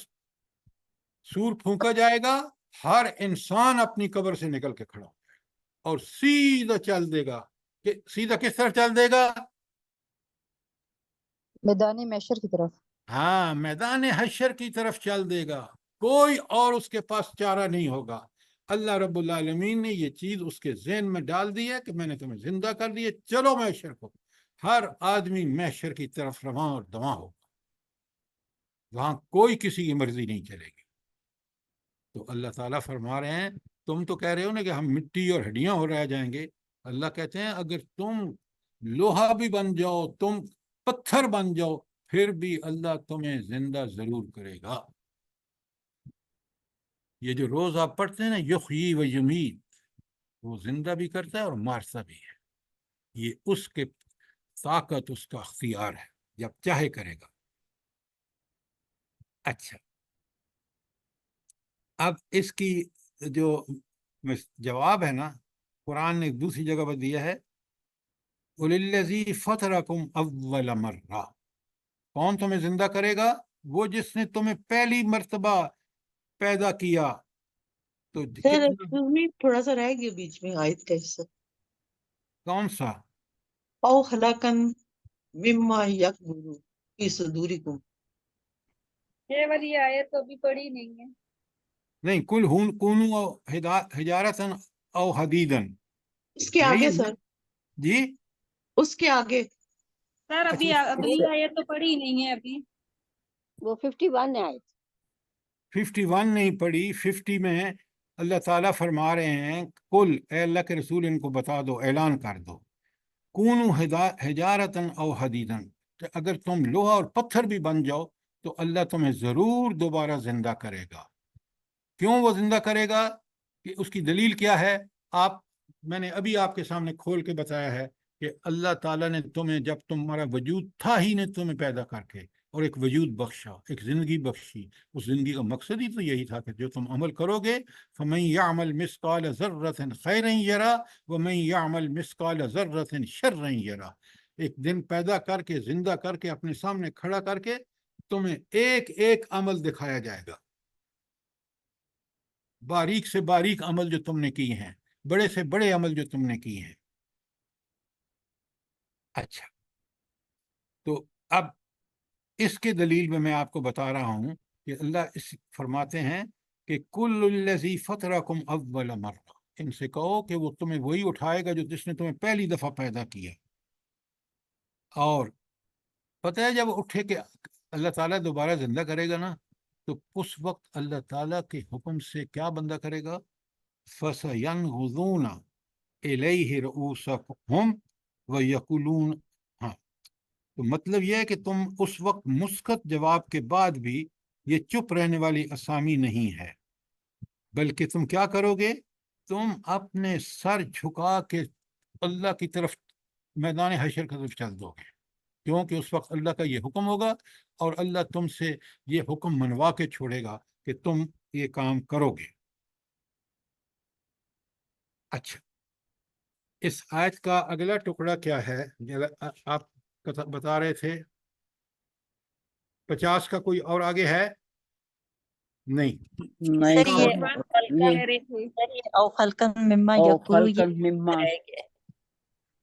سور پھونکا جائے گا، ہر انسان اپنی قبر سے نکل کے کھڑا ہو جائے گا اور سیدھا چل دے گا۔ کہ سیدھا کس طرح چل دے گا؟ میدان محشر کی طرف۔ ہاں، میدان حشر کی طرف چل دے گا، کوئی اور اس کے پاس چارہ نہیں ہوگا۔ اللہ رب العالمین نے یہ چیز اس کے ذہن میں ڈال دی ہے کہ میں نے تمہیں زندہ کر دیا، چلو محشر کو۔ ہر آدمی محشر کی طرف رواں اور دواں ہوگا، وہاں کوئی کسی کی مرضی نہیں چلے گی۔ تو اللہ تعالیٰ فرما رہے ہیں تم تو کہہ رہے ہو نا کہ ہم مٹی اور ہڈیاں ہو رہ جائیں گے، اللہ کہتے ہیں اگر تم لوہا بھی بن جاؤ، تم پتھر بن جاؤ، پھر بھی اللہ تمہیں زندہ ضرور کرے گا۔ یہ جو روز آپ پڑھتے ہیں نا، یحیی و یمیت، وہ زندہ بھی کرتا ہے اور مارتا بھی ہے، یہ اس کے طاقت، اس کا اختیار ہے، جب چاہے کرے گا۔ اچھا، اب اس کی جو جواب ہے نا، قرآن نے دوسری جگہ پر دیا ہے، وَلِلَّذِي فَطَرَكُمْ أَوَّلَ مَرَّةٍ، کون تمہیں زندہ کرے گا؟ وہ جس نے تمہیں پہلی مرتبہ پیدا کیا۔ تو سر تھوڑا سا رہ گیا بیچ میں آیت کا حصہ، کون سا؟ او خلقن مما یکبر فی صدورکم، یہ والی آیت تو ابھی پڑھی نہیں ہے۔ نہیں، کل کونو حجارتن او حدیدن، اس کے آگے سر، جی اس کے آگے سر ابھی اگلی آیت تو پڑھی نہیں ہے ابھی۔ وہ 51 ہے آیت۔ 51 نہیں پڑھی، 50 میں اللہ تعالیٰ فرما رہے ہیں کل اے اللہ کے رسول ان کو بتا دو، اعلان کر دو، کونو حجارتن او حدیدن، کہ اگر تم لوہا اور پتھر بھی بن جاؤ تو اللہ تمہیں ضرور دوبارہ زندہ کرے گا۔ کیوں وہ زندہ کرے گا؟ کہ اس کی دلیل کیا ہے؟ میں نے ابھی آپ کے سامنے کھول کے بتایا ہے کہ اللہ تعالیٰ نے تمہیں، جب تمہارا وجود تھا ہی نہیں، تمہیں پیدا کر کے اور ایک وجود بخشا، ایک زندگی بخشی۔ اس زندگی کا مقصد ہی تو یہی تھا کہ جو تم عمل کرو گے، فَمَن يَعْمَلْ مِثْقَالَ ذَرَّةٍ خَيْرًا يَرَهُ وَمَن يَعْمَلْ مِثْقَالَ ذَرَّةٍ شَرًّا يَرَهُ، ایک دن پیدا کر کے، زندہ کر کے، اپنے سامنے کھڑا کر کے تمہیں ایک ایک عمل دکھایا جائے گا، باریک سے باریک عمل جو تم نے کی ہیں، بڑے سے بڑے عمل جو تم نے کی ہیں۔ اچھا، تو اب اس کے دلیل میں آپ کو بتا رہا ہوں کہ اللہ اس فرماتے ہیں کہ کل الذی فطرکم اول مرہ، ان سے کہو کہ وہ تمہیں وہی اٹھائے گا جو جس نے تمہیں پہلی دفعہ پیدا کیا۔ اور پتہ ہے جب اٹھے کہ اللہ تعالیٰ دوبارہ زندہ کرے گا نا، تو اس وقت اللہ تعالیٰ کے حکم سے کیا بندہ کرے گا؟ فَسَيَنْغُضُونَ إِلَيْهِ رُؤُوسَهُمْ وَيَقُولُونَ، ہاں، تو مطلب یہ ہے کہ تم اس وقت مثبت جواب کے بعد بھی یہ چپ رہنے والی اسامی نہیں ہے، بلکہ تم کیا کرو گے؟ تم اپنے سر جھکا کے اللہ کی طرف میدان حشر کی طرف چل دو گے، کیونکہ اس وقت اللہ کا یہ حکم ہوگا اور اللہ تم سے یہ حکم منوا کے چھوڑے گا کہ تم یہ کام کرو گے۔ اچھا، اس آیت کا اگلا ٹکڑا کیا ہے؟ آپ بتا رہے تھے 50 کا کوئی اور آگے ہے؟ نہیں، سر یہ او خلقن مما یقولو یہ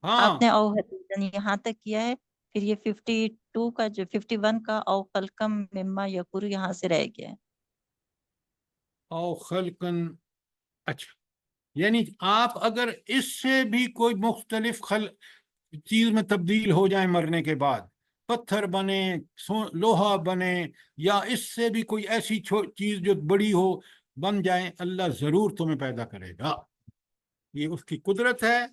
ہاں آپ نے او حدیثاً یہاں تک کیا ہے، پھر یہ 52 کا جو 51 کا او خلقم مما یقولو یہاں سے رہ گیا ہے۔ او خلقن، اچھا، یعنی آپ اگر اس سے بھی کوئی مختلف چیز میں تبدیل ہو جائیں مرنے کے بعد، پتھر بنے، لوہا بنے، یا اس سے بھی کوئی ایسی چیز جو بڑی ہو بن جائیں، اللہ ضرور تمہیں پیدا کرے گا۔ یہ اس کی قدرت ہے،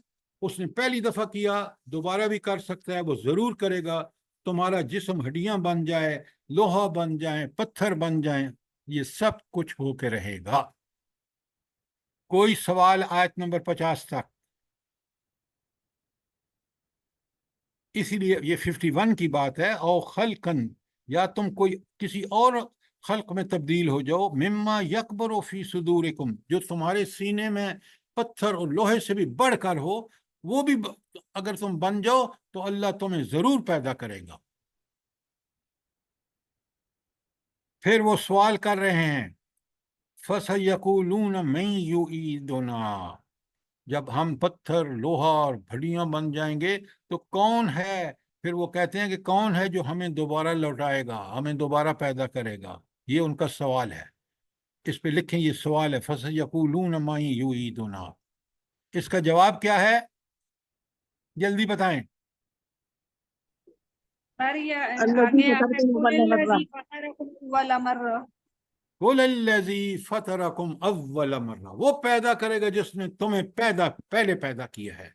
اس نے پہلی دفعہ کیا، دوبارہ بھی کر سکتا ہے، وہ ضرور کرے گا۔ تمہارا جسم ہڈیاں بن جائے، لوہا بن جائیں، پتھر بن جائیں، یہ سب کچھ ہو کے رہے گا۔ کوئی سوال آیت نمبر 50 تک؟ اسی لیے یہ 51 کی بات ہے، او خلقن، یا تم کوئی کسی اور خلق میں تبدیل ہو جاؤ، مما یکبر فی صدورکم، جو تمہارے سینے میں پتھر اور لوہے سے بھی بڑھ کر ہو، وہ بھی اگر تم بن جاؤ تو اللہ تمہیں ضرور پیدا کرے گا۔ پھر وہ سوال کر رہے ہیں، فَسَيَقُولُونَ مَن يُعِيدُنَا، جب ہم پتھر، لوہا اور ہڈیاں بن جائیں گے تو کون ہے؟ پھر وہ کہتے ہیں کہ کون ہے جو ہمیں دوبارہ لوٹائے گا، ہمیں دوبارہ پیدا کرے گا؟ یہ ان کا سوال ہے، اس پہ لکھیں یہ سوال ہے، فَسَيَقُولُونَ مَن يُعِيدُنَا۔ اس کا جواب کیا ہے؟ جلدی بتائیں۔ سر یہ آگے آپ نے قُلِ الَّذِي فَطَرَكُمْ أَوَّلَ مَرَّةٍ، قُلِ الَّذِي فَطَرَكُمْ أَوَّلَ مَرَّةٍ، وہ پیدا کرے گا جس نے تمہیں پہلے پیدا کیا ہے۔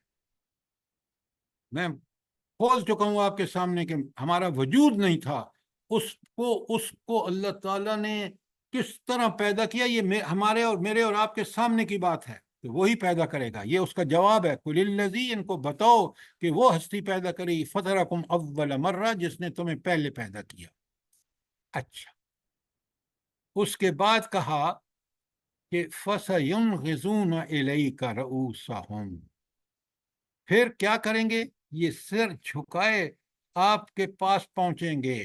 میں کھول چکا ہوں آپ کے سامنے کہ ہمارا وجود نہیں تھا، اس کو اللہ تعالیٰ نے کس طرح پیدا کیا، یہ ہمارے اور میرے اور آپ کے سامنے کی بات ہے، کہ وہی پیدا کرے گا۔ یہ اس کا جواب ہے، قُلِ الَّذِي، ان کو بتاؤ کہ وہ ہستی پیدا کرے، فَطَرَكُمْ أَوَّلَ مَرَّةٍ، جس نے تمہیں پہلے پیدا کیا۔ اچھا، اس کے بعد کہا کہ فَسَيُنْغِضُونَ إِلَيْكَ رُءُوسَهُمْ، پھر کیا کریں گے؟ یہ سر جھکائے آپ کے پاس پہنچیں گے۔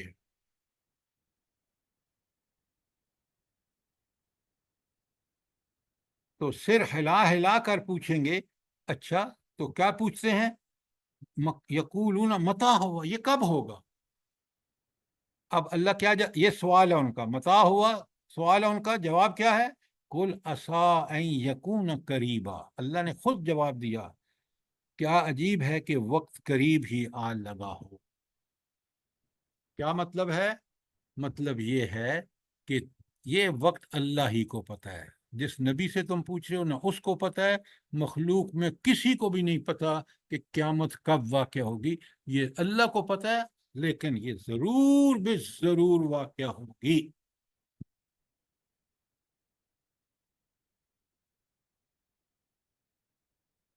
تو سر ہلا ہلا کر پوچھیں گے۔ اچھا، تو کیا پوچھتے ہیں؟ یقولون متى ہوا، یہ کب ہوگا؟ اب اللہ کیا یہ سوال ہے ان کا، متى ہوا سوال ہے ان کا، جواب کیا ہے؟ قُلْ عَسَىٰ أَن يَكُونَ قَرِيبًا، اللہ نے خود جواب دیا، کیا عجیب ہے کہ وقت قریب ہی آ لگا ہو۔ کیا مطلب ہے؟ مطلب یہ ہے کہ یہ وقت اللہ ہی کو پتہ ہے، جس نبی سے تم پوچھ رہے ہو نہ اس کو پتہ ہے، مخلوق میں کسی کو بھی نہیں پتہ کہ قیامت کب واقع ہوگی، یہ اللہ کو پتہ ہے، لیکن یہ ضرور بے ضرور واقع ہوگی۔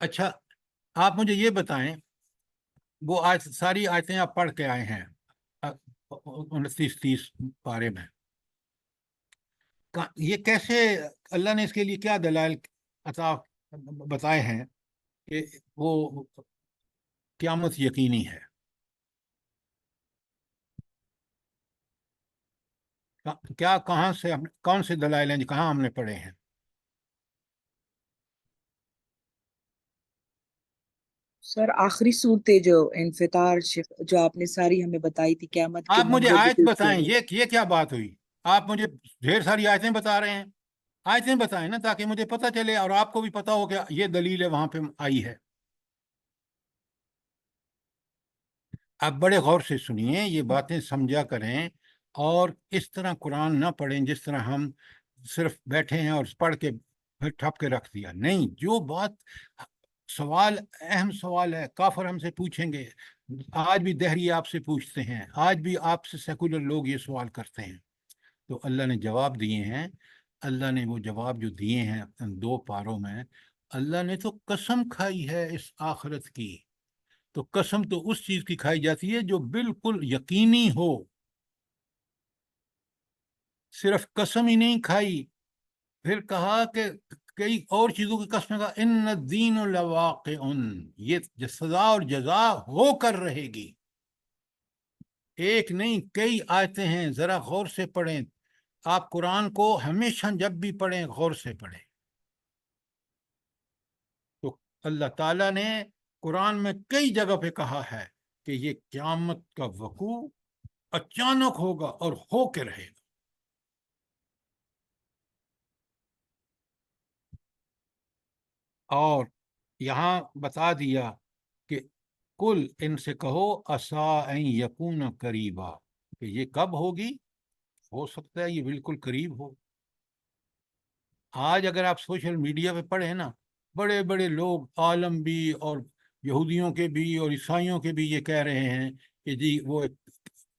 اچھا، آپ مجھے یہ بتائیں، وہ آج ساری آیتیں آپ پڑھ کے آئے ہیں 29-30 پارے میں، یہ کیسے اللہ نے اس کے لیے کیا دلائل عطا بتائے ہیں کہ وہ قیامت یقینی ہے؟ کیا کہاں سے کون سے دلائل ہیں، کہاں ہم نے پڑھے ہیں؟ سر آخری صورتیں جو انفطار جو آپ نے ساری ہمیں بتائی تھی، قیامت کے آپ مجھے منظر آیت بھی پیش بتائیں، کیے۔ یہ کیا بات ہوئی؟ آپ مجھے ڈھیر ساری آیتیں بتا رہے ہیں، آیتیں بتائیں نا، تاکہ مجھے پتہ چلے اور آپ کو بھی پتہ ہو کہ یہ دلیل ہے وہاں پہ آئی ہے۔ آپ بڑے غور سے سنیے، یہ باتیں سمجھا کریں، اور اس طرح قرآن نہ پڑھیں جس طرح ہم صرف بیٹھے ہیں اور پڑھ کے پھر ٹھپ کے رکھ دیا۔ نہیں، جو بات سوال اہم سوال ہے، کافر ہم سے پوچھیں گے، آج بھی دہری آپ سے پوچھتے ہیں، آج بھی آپ سے سیکولر لوگ یہ سوال کرتے ہیں، تو اللہ نے جواب دیے ہیں۔ اللہ نے وہ جواب جو دیے ہیں ان 2 پاروں میں، اللہ نے تو قسم کھائی ہے اس آخرت کی، تو قسم تو اس چیز کی کھائی جاتی ہے جو بالکل یقینی ہو، صرف قسم ہی نہیں کھائی، پھر کہا کہ کئی اور چیزوں کی قسم کا ان الدین لواقع، یہ سزا اور جزا ہو کر رہے گی۔ ایک نہیں کئی آیتیں ہیں، ذرا غور سے پڑھیں، آپ قرآن کو ہمیشہ جب بھی پڑھیں غور سے پڑھیں۔ تو اللہ تعالیٰ نے قرآن میں کئی جگہ پہ کہا ہے کہ یہ قیامت کا وقوع اچانک ہوگا اور ہو کے رہے گا۔ اور یہاں بتا دیا کہ کل ان سے کہو عسیٰ ان یکون قریبا، کہ یہ کب ہوگی، ہو سکتا ہے یہ بالکل قریب ہو۔ آج اگر آپ سوشل میڈیا پہ پڑھیں نا، بڑے بڑے لوگ عالم بھی اور یہودیوں کے بھی اور عیسائیوں کے بھی یہ کہہ رہے ہیں کہ جی وہ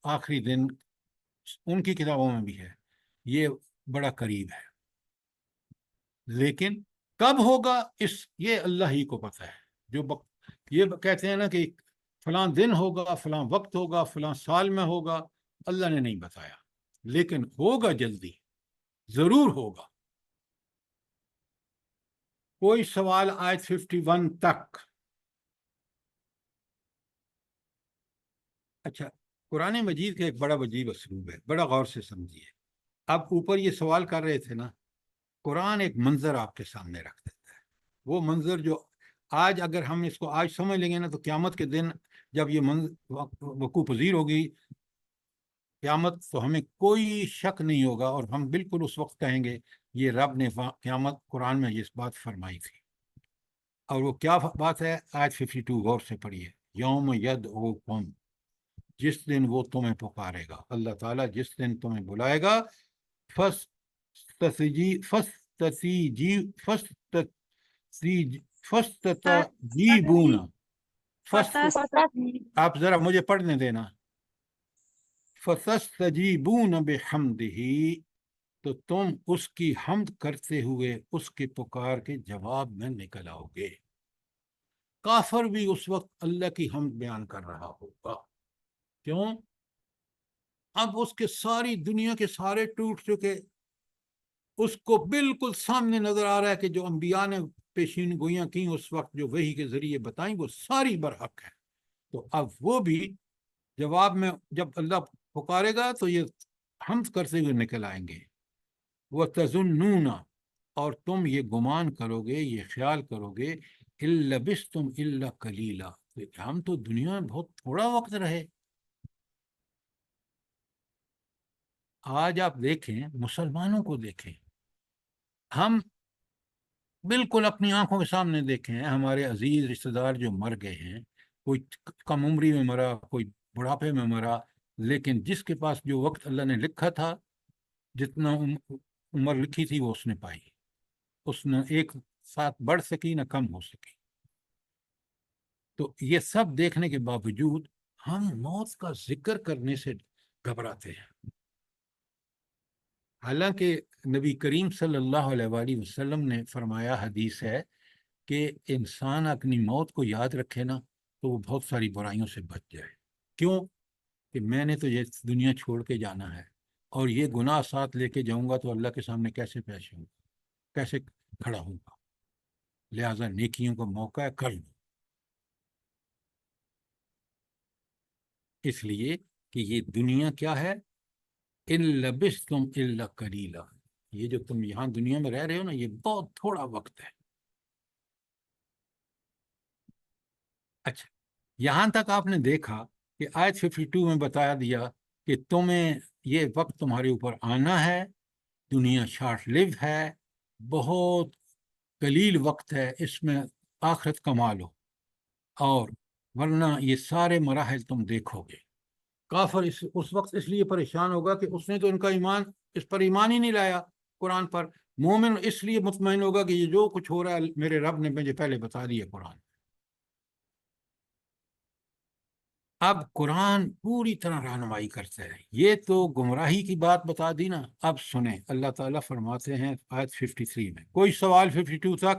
آخری دن ان کی کتابوں میں بھی ہے، یہ بڑا قریب ہے، لیکن کب ہوگا یہ اللہ ہی کو پتہ ہے۔ جو یہ کہتے ہیں نا کہ فلاں دن ہوگا، فلاں وقت ہوگا، فلاں سال میں ہوگا، اللہ نے نہیں بتایا، لیکن ہوگا، جلدی ضرور ہوگا۔ کوئی سوال آیت 51 تک؟ اچھا، قرآن مجید کا ایک بڑا عجیب اسلوب ہے، بڑا غور سے سمجھیے۔ اب اوپر یہ سوال کر رہے تھے نا، قرآن ایک منظر آپ کے سامنے رکھ دیتا ہے، وہ منظر جو آج اگر ہم اس کو آج سمجھ لیں گے نا، تو قیامت کے دن جب یہ وقوع پذیر ہوگی قیامت، تو ہمیں کوئی شک نہیں ہوگا، اور ہم بالکل اس وقت کہیں گے یہ رب نے قیامت قرآن میں یہ بات فرمائی تھی۔ اور وہ کیا بات ہے؟ آیت 52 غور سے پڑھیے، یوم یدعوکم، جس دن وہ تمہیں پکارے گا، اللہ تعالیٰ جس دن تمہیں بلائے گا، آپ ذرا مجھے پڑھنے دینا، فَتَسْتَجِيبُونَ بِحَمْدِهِ، تو تم اس کی حمد کرتے ہوئے اس کے پکار کے جواب میں نکل آؤ گے۔ کافر بھی اس وقت اللہ کی حمد بیان کر رہا ہوگا، کیوں؟ اب اس کے ساری دنیا کے سارے ٹوٹ چکے، اس کو بالکل سامنے نظر آ رہا ہے کہ جو انبیاء نے پیشین گوئیاں کی اس وقت، جو وحی کے ذریعے بتائیں، وہ ساری برحق ہے۔ تو اب وہ بھی جواب میں جب اللہ پکارے گا تو یہ حمد کرتے ہوئے نکل آئیں گے۔ وَتَظُنُّونَ، اور تم یہ گمان کرو گے، یہ خیال کرو گے، إِن لَبِثْتُمْ إِلَّا قَلِيلًا، کہ ہم تو دنیا میں بہت تھوڑا وقت رہے۔ آج آپ دیکھیں، مسلمانوں کو دیکھیں، ہم بالکل اپنی آنکھوں کے سامنے دیکھیں ہیں ہمارے عزیز رشتہ دار جو مر گئے ہیں، کوئی کم عمری میں مرا، کوئی بڑھاپے میں مرا، لیکن جس کے پاس جو وقت اللہ نے لکھا تھا، جتنا عمر لکھی تھی وہ اس نے پائی، اس نے ایک ساتھ بڑھ سکی نہ کم ہو سکی۔ تو یہ سب دیکھنے کے باوجود ہم موت کا ذکر کرنے سے گھبراتے ہیں، حالانکہ نبی کریم صلی اللہ علیہ وآلہ وسلم نے فرمایا، حدیث ہے کہ انسان اپنی موت کو یاد رکھے نا تو وہ بہت ساری برائیوں سے بچ جائے۔ کیوں؟ کہ میں نے تو یہ دنیا چھوڑ کے جانا ہے، اور یہ گناہ ساتھ لے کے جاؤں گا تو اللہ کے سامنے کیسے پیش ہوں گا، کیسے کھڑا ہوں گا، لہٰذا نیکیوں کا موقع ہے، کر لو۔ اس لیے کہ یہ دنیا کیا ہے، إِن لَبِثْتُمْ إِلَّا قَلِيلًا، یہ جو تم یہاں دنیا میں رہ رہے ہو نا، یہ بہت تھوڑا وقت ہے۔ اچھا، یہاں تک آپ نے دیکھا کہ آیت 52 میں بتایا دیا کہ تمہیں یہ وقت تمہارے اوپر آنا ہے، دنیا شارٹ لیو ہے، بہت قلیل وقت ہے، اس میں آخرت کما لو، اور ورنہ یہ سارے مراحل تم دیکھو گے۔ کافر اس وقت اس لیے پریشان ہوگا کہ اس نے تو ان کا ایمان، اس پر ایمان ہی نہیں لایا قرآن پر۔ مومن اس لیے مطمئن ہوگا کہ یہ جو کچھ ہو رہا ہے میرے رب نے مجھے پہلے بتا دیا قرآن۔ اب قرآن پوری طرح رہنمائی کرتا ہے، یہ تو گمراہی کی بات بتا دی نا۔ اب سنیں، اللہ تعالیٰ فرماتے ہیں آیت 53 میں، کوئی سوال 52 تک؟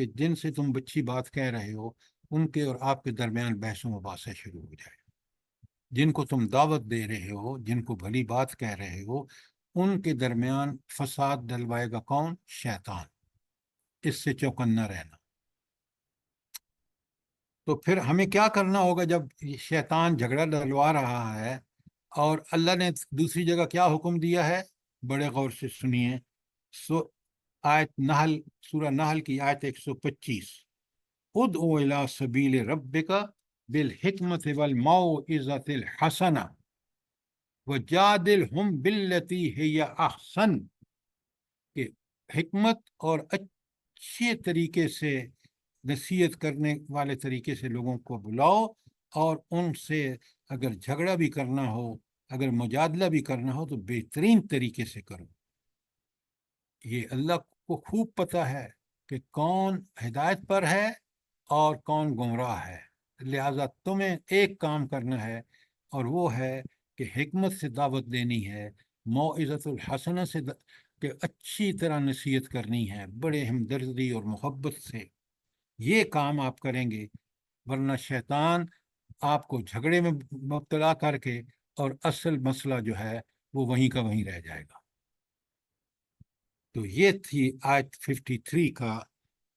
کہ جن سے تم بچی بات کہہ رہے ہو ان کے اور آپ کے درمیان بحث و مباحثہ شروع ہو جائے. جن کو تم دعوت دے رہے ہو، جن کو بھلی بات کہہ رہے ہو، ان کے درمیان فساد ڈلوائے گا کون؟ شیطان. اس سے چوکنا رہنا. تو پھر ہمیں کیا کرنا ہوگا جب شیطان جھگڑا ڈلوا رہا ہے؟ اور اللہ نے دوسری جگہ کیا حکم دیا ہے؟ بڑے غور سے سنیے. آیت نحل، سورہ نحل کی آیت 125، ادعو الی سبیل ربک بالحکمت والموعظۃ الحسنہ وجادلہم باللتی ہی احسن، کہ حکمت اور اچھے طریقے سے نصیحت کرنے والے طریقے سے لوگوں کو بلاؤ، اور ان سے اگر جھگڑا بھی کرنا ہو، اگر مجادلہ بھی کرنا ہو تو بہترین طریقے سے کرو. یہ اللہ کو خوب پتہ ہے کہ کون ہدایت پر ہے اور کون گمراہ ہے. لہذا تمہیں ایک کام کرنا ہے، اور وہ ہے کہ حکمت سے دعوت دینی ہے، موعظۃ الحسنہ سے کہ اچھی طرح نصیحت کرنی ہے، بڑے ہمدردی اور محبت سے. یہ کام آپ کریں گے، ورنہ شیطان آپ کو جھگڑے میں مبتلا کر کے اور اصل مسئلہ جو ہے وہ وہیں کا وہیں رہ جائے گا. تو یہ تھی آیت 53 کا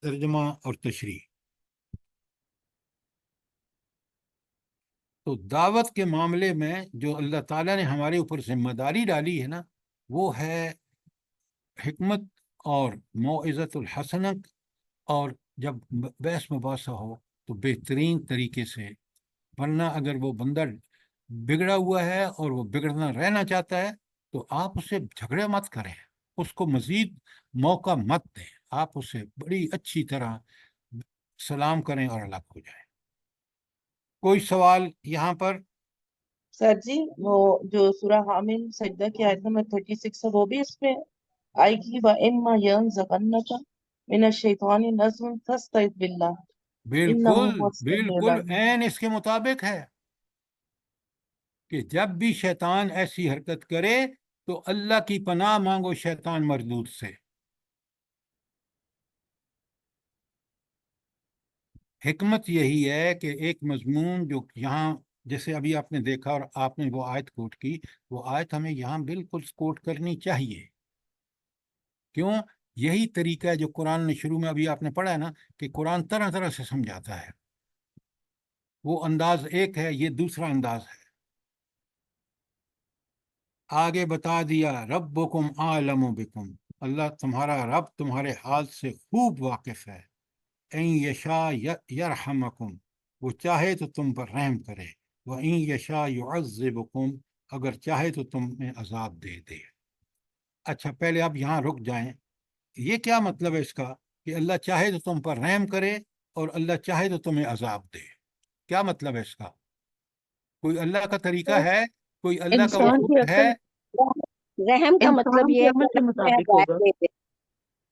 ترجمہ اور تشریح. تو دعوت کے معاملے میں جو اللہ تعالیٰ نے ہمارے اوپر ذمہ داری ڈالی ہے نا، وہ ہے حکمت اور موعظۃ الحسنہ، اور جب بحث مباحثہ ہو تو بہترین طریقے سے. ورنہ اگر وہ بندہ بگڑا ہوا ہے اور وہ بگڑنا رہنا چاہتا ہے تو آپ اسے جھگڑے مت کریں، اس کو مزید موقع مت دیں. آپ اسے بڑی اچھی طرح سلام کریں اور الگ ہو جائیں. کوئی سوال یہاں پر؟ سر جی وہ جو سورہ حامل سجدہ کی آیت نمبر 36 ہے وہ بھی اس میں آئے گی؟ وَإِمَّا يَنزَغَنَّكَ مِنَ الشَّيْطَانِ نَزْغٌ فَاسْتَعِذْ بِاللَّهِ بالکل إِنَّهُ هُوَ السَّمِيعُ بالکل العليم. عین اس کے مطابق ہے کہ جب بھی شیطان ایسی حرکت کرے تو اللہ کی پناہ مانگو شیطان مردود سے. حکمت یہی ہے کہ ایک مضمون جو یہاں جیسے ابھی آپ نے دیکھا اور آپ نے وہ آیت کوٹ کی، وہ آیت ہمیں یہاں بالکل کوٹ کرنی چاہیے. کیوں؟ یہی طریقہ ہے جو قرآن نے شروع میں ابھی آپ نے پڑھا ہے نا، کہ قرآن طرح طرح سے سمجھاتا ہے. وہ انداز ایک ہے، یہ دوسرا انداز ہے. آگے بتا دیا ربکم عالم بکم، اللہ تمہارا رب تمہارے حال سے خوب واقف ہے. این یشاء یرحمکم، وہ چاہے تو تم پر رحم کرے. وَإِن یشاء یعذبکم، اگر چاہے تو تمہیں عذاب دے دے. اچھا پہلے آپ یہاں رک جائیں. یہ کیا مطلب ہے اس کا کہ اللہ چاہے تو تم پر رحم کرے اور اللہ چاہے تو تمہیں عذاب دے؟ کیا مطلب ہے اس کا؟ کوئی اللہ کا طریقہ ہے؟ کوئی اللہ کا انسان کی اصول ہے؟ عقل رحم کا مطلب یہ ہے کہ عمل کے اللہ تمہیں مطابق ہدایت ہوگا. دے دے،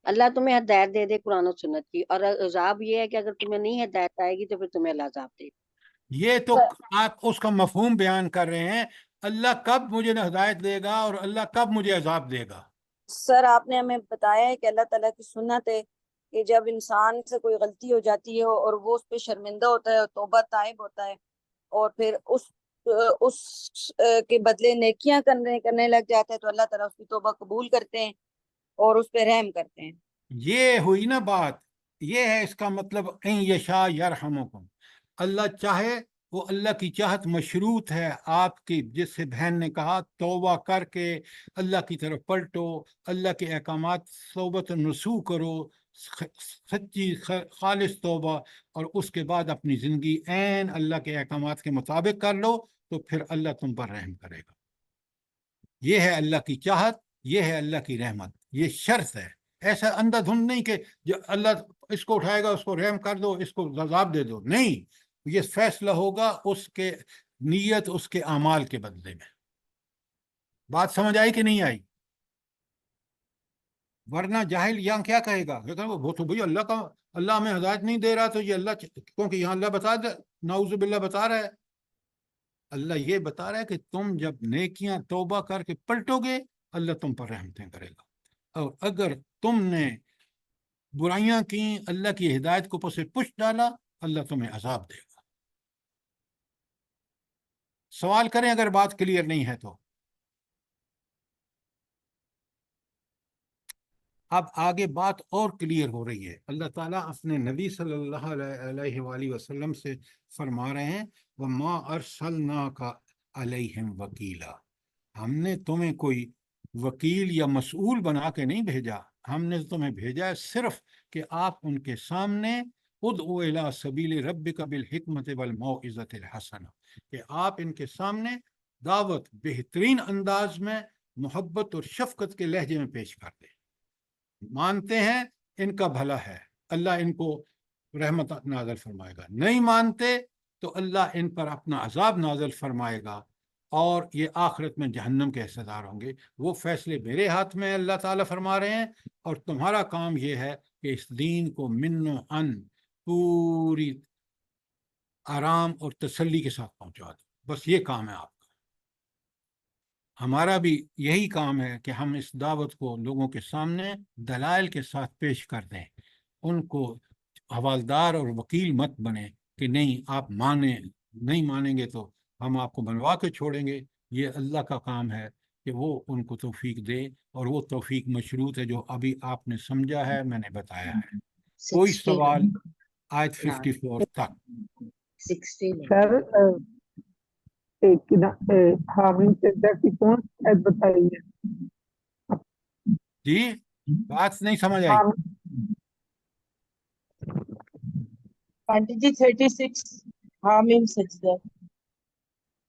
اللہ تمہیں ہدایت دے دے قرآن و سنت کی، اور عذاب یہ ہے کہ اگر تمہیں نہیں ہدایت آئے گی تو پھر تمہیں اللہ عذاب دے. یہ تو آپ اس کا مفہوم بیان کر رہے ہیں. اللہ کب مجھے ہدایت دے گا اور اللہ کب مجھے عذاب دے گا؟ سر آپ نے ہمیں بتایا ہے کہ اللہ تعالیٰ کی سنت ہے کہ جب انسان سے کوئی غلطی ہو جاتی ہے اور وہ اس پہ شرمندہ ہوتا ہے اور توبہ طائب ہوتا ہے اور پھر اس کے بدلے نیکیاں کرنے لگ جاتا ہے تو اللہ تعالیٰ اس کی توبہ قبول کرتے ہیں اور اس پہ رحم کرتے ہیں. یہ ہوئی نا بات. یہ ہے اس کا مطلب ان یشاء یرحمکم. اللہ چاہے، وہ اللہ کی چاہت مشروط ہے آپ کی. جس سے بہن نے کہا توبہ کر کے اللہ کی طرف پلٹو، اللہ کے احکامات توبۃ النصوح کرو، سچی خالص توبہ، اور اس کے بعد اپنی زندگی عین اللہ کے احکامات کے مطابق کر لو تو پھر اللہ تم پر رحم کرے گا. یہ ہے اللہ کی چاہت، یہ ہے اللہ کی رحمت، یہ شرط ہے. ایسا اندھا دھند نہیں کہ جو اللہ اس کو اٹھائے گا اس کو رحم کر دو، اس کو عذاب دے دو. نہیں، یہ فیصلہ ہوگا اس کے نیت، اس کے اعمال کے بدلے میں. بات سمجھ آئی کہ نہیں آئی؟ ورنہ جاہل یہاں کیا کہے گا؟ وہ تو بھئی اللہ کا، اللہ ہمیں ہدایت نہیں دے رہا تو یہ اللہ، کیونکہ یہاں اللہ بتا دے، نعوذ باللہ بتا رہا ہے. اللہ یہ بتا رہا ہے کہ تم جب نیکیاں توبہ کر کے پلٹو گے اللہ تم پر رحمتیں کرے گا. اور اگر تم نے برائیاں کی، اللہ کی ہدایت کو پس پش ڈالا، اللہ تمہیں عذاب دے گا۔ سوال کریں اگر بات کلیئر نہیں ہے تو۔ اب آگے بات اور کلیئر ہو رہی ہے۔ اللہ تعالیٰ اپنے نبی صلی اللہ علیہ وآلہ وسلم سے فرما رہے ہیں وَمَا أَرْسَلْنَاكَ عَلَيْهِمْ وَكِيلًا، ہم نے تمہیں کوئی وکیل یا مسئول بنا کے نہیں بھیجا، ہم نے تمہیں بھیجا ہے صرف کہ آپ ان کے سامنے ادعو الی سبیل ربک بالحکمت والموعظۃ الحسنہ، کہ آپ ان کے سامنے دعوت بہترین انداز میں محبت اور شفقت کے لہجے میں پیش کر دیں۔ مانتے ہیں ان کا بھلا ہے، اللہ ان کو رحمت نازل فرمائے گا، نہیں مانتے تو اللہ ان پر اپنا عذاب نازل فرمائے گا اور یہ آخرت میں جہنم کے حصدار ہوں گے۔ وہ فیصلے میرے ہاتھ میں اللہ تعالیٰ فرما رہے ہیں، اور تمہارا کام یہ ہے کہ اس دین کو من و ان پوری آرام اور تسلی کے ساتھ پہنچا دو، بس یہ کام ہے آپ کا۔ ہمارا بھی یہی کام ہے کہ ہم اس دعوت کو لوگوں کے سامنے دلائل کے ساتھ پیش کر دیں، ان کو حوالدار اور وکیل مت بنے کہ نہیں آپ مانیں، نہیں مانیں گے تو ہم آپ کو بنوا کے چھوڑیں گے۔ یہ اللہ کا کام ہے کہ وہ ان کو توفیق دے، اور وہ توفیق مشروط ہے جو ابھی آپ نے سمجھا ہے، میں نے بتایا ہے۔ کوئی سوال آیت 54 تک؟ سر حامد سجدہ کی کون سی آیت بتائی ہے؟ جی بات نہیں سمجھ آئی۔ آنٹی جی 36 حامیم سجدہ،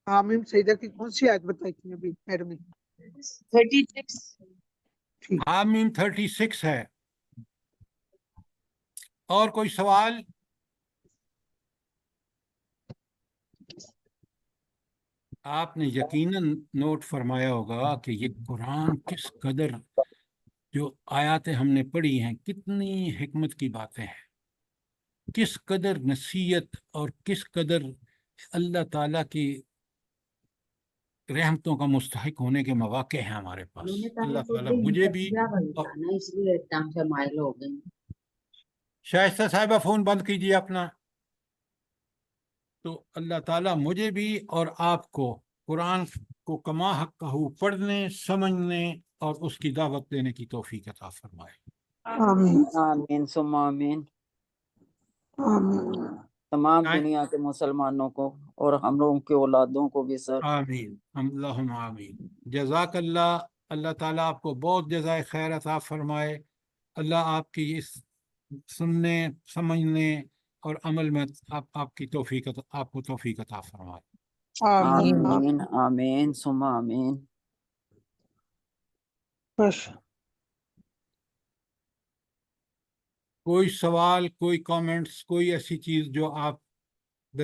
حامد سجدہ کی کون سی آیت بتائی تھی ابھی میڈم نے؟ 36 حامیم 36 ہے۔ اور کوئی سوال؟ آپ نے یقیناً نوٹ فرمایا ہوگا کہ یہ قرآن کس قدر، جو آیاتیں ہم نے پڑھی ہیں، کتنی حکمت کی باتیں ہیں، کس قدر نصیحت اور کس قدر اللہ تعالیٰ کی رحمتوں کا مستحق ہونے کے مواقع ہیں ہمارے پاس۔ اللہ تعالیٰ مجھے بھی اس لیے ایک دم سے مائل ہو گئی۔ شائستہ صاحبہ فون بند کیجیے اپنا۔ تو اللہ تعالیٰ مجھے بھی اور آپ کو قرآن کو کما حق کہو پڑھنے، سمجھنے اور اس کی دعوت دینے کی توفیق عطا فرمائے۔ آمین آمین ثم آمین۔ آمین تمام دنیا کے مسلمانوں کو اور ہم لوگوں کے اولادوں کو بھی سر۔ آمین اللہم آمین۔ جزاک اللہ، اللہ تعالیٰ آپ کو بہت جزائے خیر عطا فرمائے۔ اللہ آپ کی اس سننے، سمجھنے اور عمل میں آپ کی توفیق، آپ کو توفیق عطا فرمائے۔ آمین آمین آمین ثم آمین۔ خوش کوئی سوال، کوئی کامنٹس، کوئی ایسی چیز جو آپ